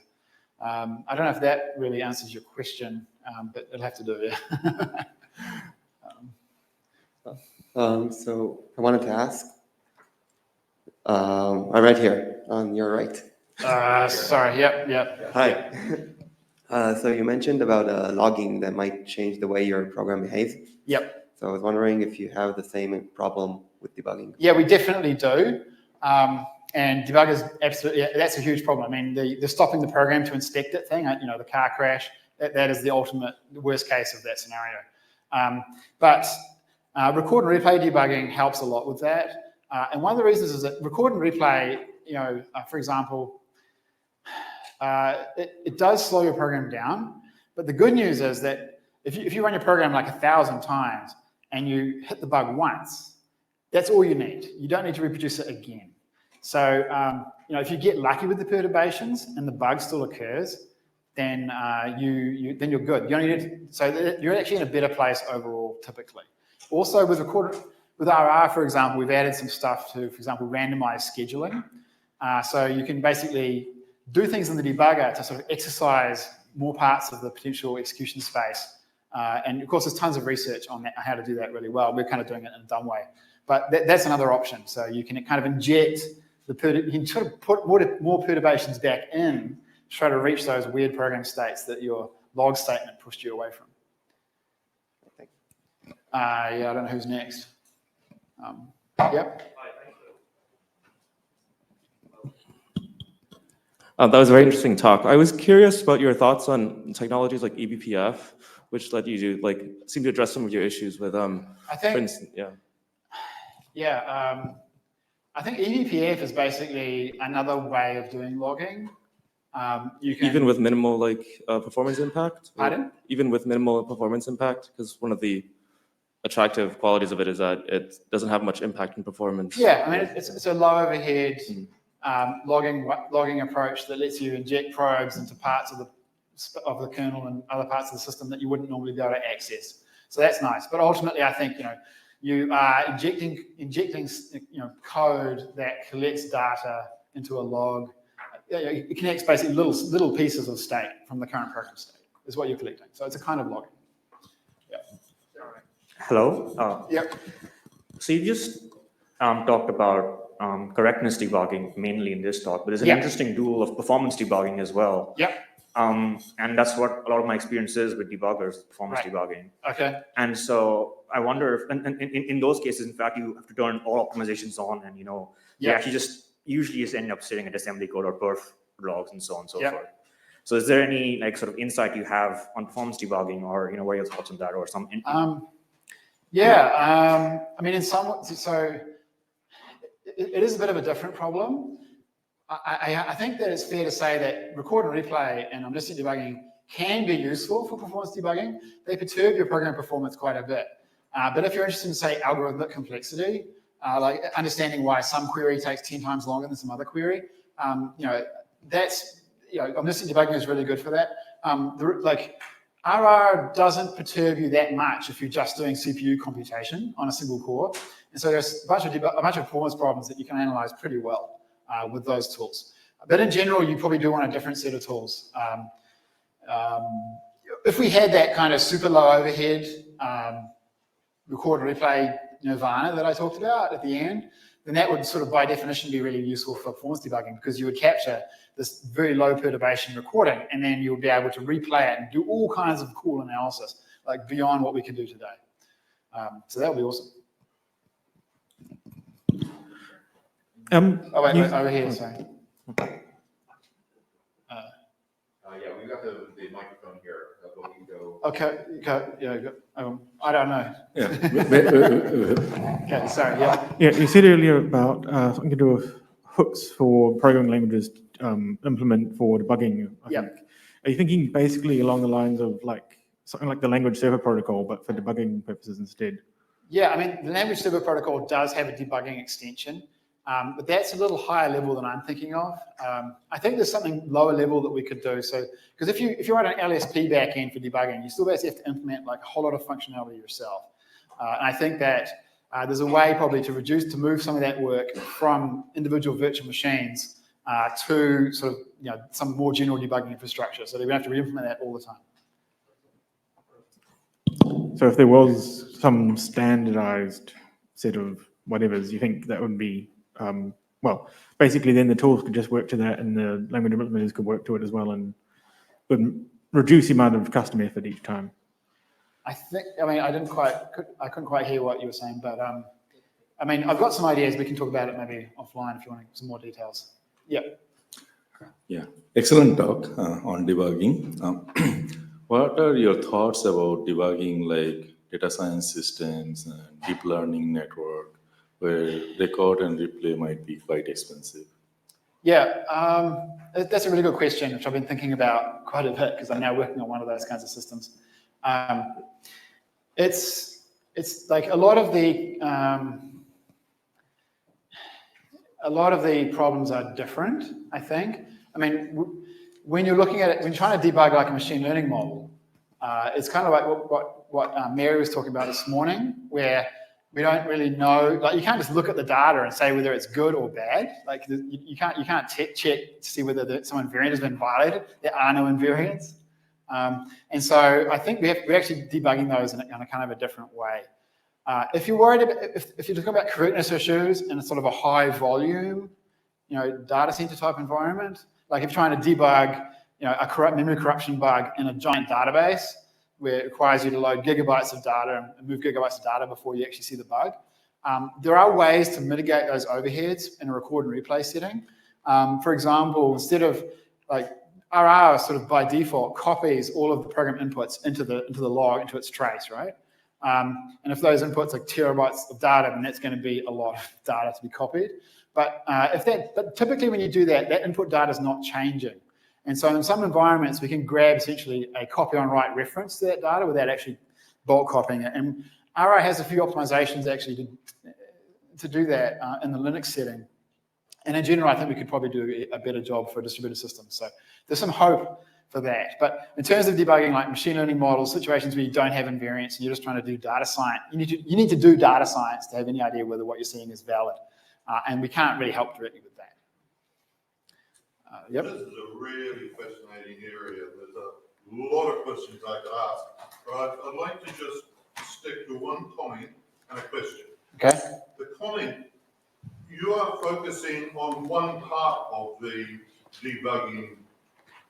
I don't know if that really answers your question, but it'll have to do. Yeah. So I wanted to ask. I'm right here on your right. Sorry. Yep. Hi. So you mentioned about logging that might change the way your program behaves. Yep. So I was wondering if you have the same problem with debugging. Yeah, we definitely do. And debuggers, absolutely, that's a huge problem. I mean, the stopping the program to inspect it thing, the car crash, that is the ultimate, the worst case of that scenario. But record and replay debugging helps a lot with that. And one of the reasons is that record and replay, for example, it does slow your program down. But the good news is that if you run your program like 1,000 times and you hit the bug once, that's all you need. You don't need to reproduce it again. So, if you get lucky with the perturbations and the bug still occurs, then you're good. You don't need so you're actually in a better place overall, typically. Also, with RR, for example, we've added some stuff to, for example, randomized scheduling. So you can basically do things in the debugger to sort of exercise more parts of the potential execution space. And of course, there's tons of research on that, how to do that really well. We're kind of doing it in a dumb way. But that's another option. So you can kind of inject you can sort of put more perturbations back in to try to reach those weird program states that your log statement pushed you away from. I don't know who's next. Yep. That was a very interesting talk. I was curious about your thoughts on technologies like eBPF, which let you do seem to address some of your issues with I think, for instance, yeah. yeah, I think eBPF is basically another way of doing logging. You can, Even with minimal performance impact? Pardon? Even with minimal performance impact, because one of the attractive qualities of it is that it doesn't have much impact on performance. Yeah, I mean, it's a low overhead logging approach that lets you inject probes into parts of the kernel and other parts of the system that you wouldn't normally be able to access. So that's nice. But ultimately, I think you are injecting code that collects data into a log. It connects basically little pieces of state from the current program state is what you're collecting. So it's a kind of logging. Yeah. Hello. Yep. So you just talked about correctness debugging mainly in this talk, but there's an interesting dual of performance debugging as well. Yep. And that's what a lot of my experience is with debuggers, performance debugging. Okay. And so I wonder if, and in those cases, in fact, you have to turn all optimizations on, and you actually usually just end up sitting at assembly code or perf logs and so on and so forth. So is there any sort of insight you have on performance debugging, or what are your thoughts on that, or some? I mean, in some, so it is a bit of a different problem. I think that it's fair to say that record and replay and omniscient debugging can be useful for performance debugging. They perturb your program performance quite a bit. But if you're interested in, say, algorithmic complexity, like understanding why some query takes 10 times longer than some other query, that's, omniscient debugging is really good for that. RR doesn't perturb you that much if you're just doing CPU computation on a single core. And so there's a bunch of performance problems that you can analyze pretty well with those tools. But in general, you probably do want a different set of tools. If we had that kind of super low overhead record and replay nirvana that I talked about at the end, then that would sort of by definition be really useful for performance debugging, because you would capture this very low perturbation recording, and then you would be able to replay it and do all kinds of cool analysis, like beyond what we can do today. So that would be awesome. Oh, wait, over here, sorry. Yeah, we've got the microphone here. But we can go. Okay, I don't know. Yeah. Okay, sorry, yeah. Yeah, you said earlier about something to do with hooks for programming languages implement for debugging, I think. Are you thinking basically along the lines of something like the language server protocol, but for debugging purposes instead? Yeah, I mean, the language server protocol does have a debugging extension, but that's a little higher level than I'm thinking of. I think there's something lower level that we could do. So, because if you write an LSP backend for debugging, you still basically have to implement a whole lot of functionality yourself. And I think that there's a way probably to move some of that work from individual virtual machines to sort of some more general debugging infrastructure, so they don't have to re-implement that all the time. So if there was some standardized set of whatevers, you think that would be, well, basically then the tools could just work to that and the language implementers could work to it as well and would reduce the amount of custom effort each time. I mean, I couldn't quite hear what you were saying, but I mean, I've got some ideas. We can talk about it maybe offline if you want some more details. Yeah. Yeah, excellent talk on debugging. What are your thoughts about debugging like data science systems and deep learning network, where record and replay might be quite expensive? Yeah, that's a really good question, which I've been thinking about quite a bit because I'm now working on one of those kinds of systems. It's like a lot of the problems are different, I think. I mean, when you're looking at it, when you're trying to debug like a machine learning model, it's kind of like what Mary was talking about this morning, where we don't really know, like you can't just look at the data and say whether it's good or bad. Like you can't check to see whether some invariant has been violated. There are no invariants. And so I think we're actually debugging those in a kind of a different way. If you're worried about, if you're talking about correctness issues in a sort of a high volume, data center type environment, like if you're trying to debug, a memory corruption bug in a giant database where it requires you to load gigabytes of data and move gigabytes of data before you actually see the bug, there are ways to mitigate those overheads in a record and replay setting. For example, instead of like RR sort of by default copies all of the program inputs into the log, into its trace, right? And if those inputs are terabytes of data, then that's going to be a lot of data to be copied. But but typically when you do that, that input data is not changing. And so in some environments, we can grab essentially a copy on write reference to that data without actually bulk copying it. And RI has a few optimizations actually to do that in the Linux setting. And in general, I think we could probably do a better job for distributed systems. So there's some hope for that. But in terms of debugging like machine learning models, situations where you don't have invariance and you're just trying to do data science, you need to do data science to have any idea whether what you're seeing is valid. And we can't really help directly with that. Yep. This is a really fascinating area. There's a lot of questions I could ask, but I'd like to just stick to one comment and a question. Okay. The comment, you are focusing on one part of the debugging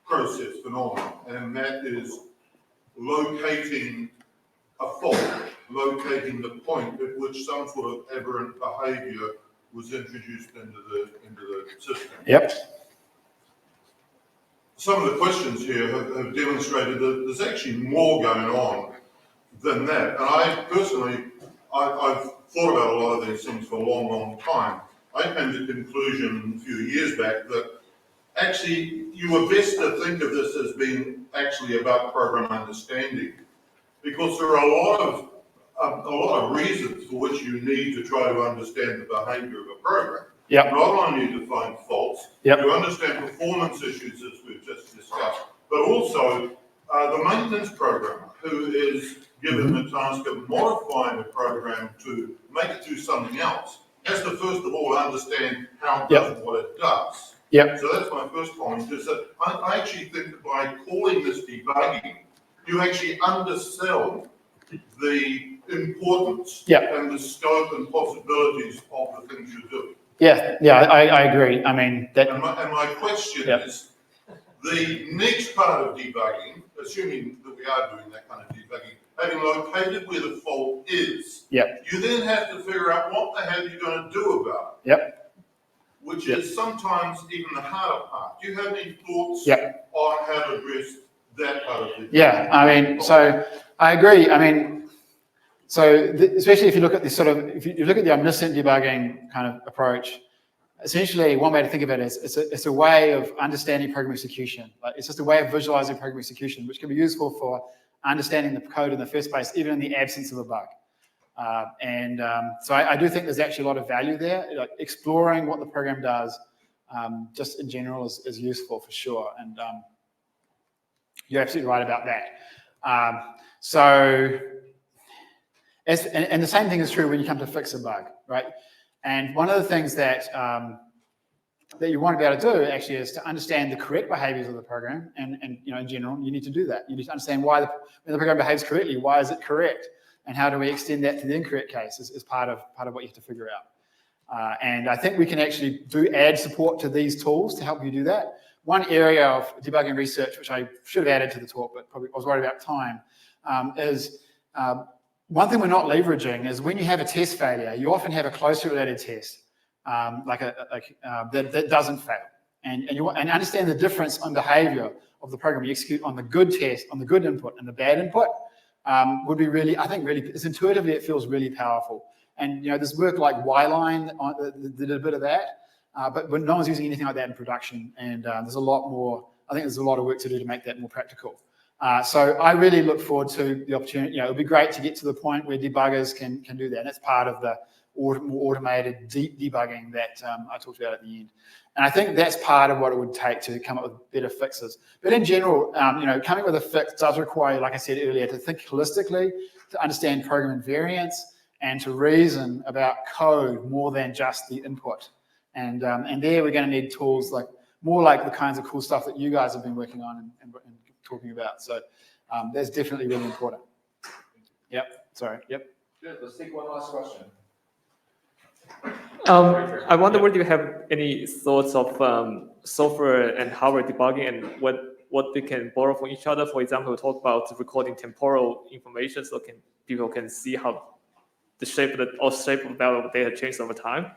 process phenomenon, and that is locating a fault, locating the point at which some sort of aberrant behavior was introduced into the system. Yep. Some of the questions here have demonstrated that there's actually more going on than that. And I personally, I've thought about a lot of these things for a long, long time. I came to the conclusion a few years back that actually you were best to think of this as being actually about program understanding, because there are a lot of reasons for which you need to try to understand the behavior of a program. Yep. Not only to find faults, yep. to understand performance issues as we've just discussed, but also the maintenance programmer who is given the task of modifying a program to make it do something else has to first of all understand how it does what it does. Yep. So that's my first point, is that I actually think that by calling this debugging, you actually undersell the importance and the scope and possibilities of the things you do. Yeah, I agree. I mean, that. And my question is, the next part of debugging, assuming that we are doing that kind of debugging, having located where the fault is, you then have to figure out what the hell you're going to do about it. Yep. Which is sometimes even the harder part. Do you have any thoughts on how to address that part of it? Yeah, I mean, so I agree. I mean, so especially if you look at this sort of, if you look at the omniscient debugging kind of approach, essentially one way to think of it is it's a way of understanding program execution. Like it's just a way of visualizing program execution, which can be useful for understanding the code in the first place, even in the absence of a bug. So I do think there's actually a lot of value there. Like exploring what the program does, just in general, is useful for sure. And you're absolutely right about that. And the same thing is true when you come to fix a bug, right? And one of the things that that you want to be able to do actually is to understand the correct behaviors of the program. And you know, in general, you need to do that. You need to understand why when the program behaves correctly, why is it correct? And how do we extend that to the incorrect case is part of what you have to figure out. And I think we can actually add support to these tools to help you do that. One area of debugging research, which I should have added to the talk, but probably I was worried about time, is one thing we're not leveraging is when you have a test failure, you often have a closely related test, that doesn't fail. And understand the difference on behavior of the program you execute on the good test, on the good input and the bad input would be really, I think really, it's intuitively, it feels really powerful. And you know, there's work like Yline did a bit of that, but no one's using anything like that in production. And there's a lot more, I think there's a lot of work to do to make that more practical. So I really look forward to the opportunity. You know, it would be great to get to the point where debuggers can do that. And that's part of the more automated deep debugging that I talked about at the end. And I think that's part of what it would take to come up with better fixes. But in general, you know, coming up with a fix does require, like I said earlier, to think holistically, to understand program invariance, and to reason about code more than just the input. And there we're going to need tools more like the kinds of cool stuff that you guys have been working on and talking about. So that's definitely really important. Yep. Sorry. Yep. Good. Let's take one last question. I wonder whether you have any thoughts of software and hardware debugging and what they can borrow from each other. For example, we talk about recording temporal information so people can see how the shape of the value of data changed over time.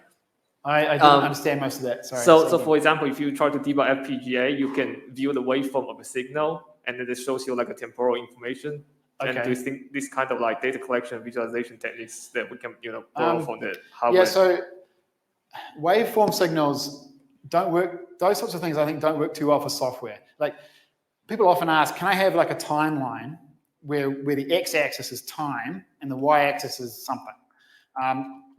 I didn't understand most of that. Sorry. So for example, if you try to debug FPGA, you can view the waveform of a signal, and then it shows you like a temporal information. And do you think this kind of like data collection and visualization techniques that we can, borrow from the hardware? Yeah, so waveform signals don't work, those sorts of things I think don't work too well for software. Like people often ask, can I have like a timeline where the x-axis is time and the y-axis is something?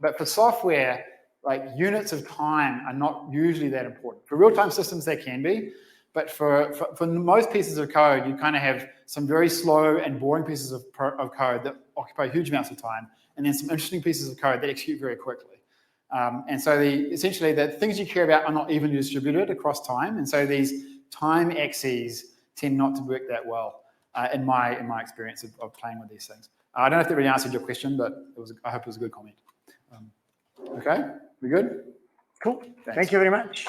But for software, like units of time are not usually that important. For real-time systems, they can be, but for most pieces of code, you kind of have some very slow and boring pieces of code that occupy huge amounts of time, and then some interesting pieces of code that execute very quickly. And so essentially the things you care about are not evenly distributed across time, and so these time axes tend not to work that well in my experience of playing with these things. I don't know if that really answered your question, but I hope it was a good comment. Okay, we good? Cool. Thanks. Thank you very much.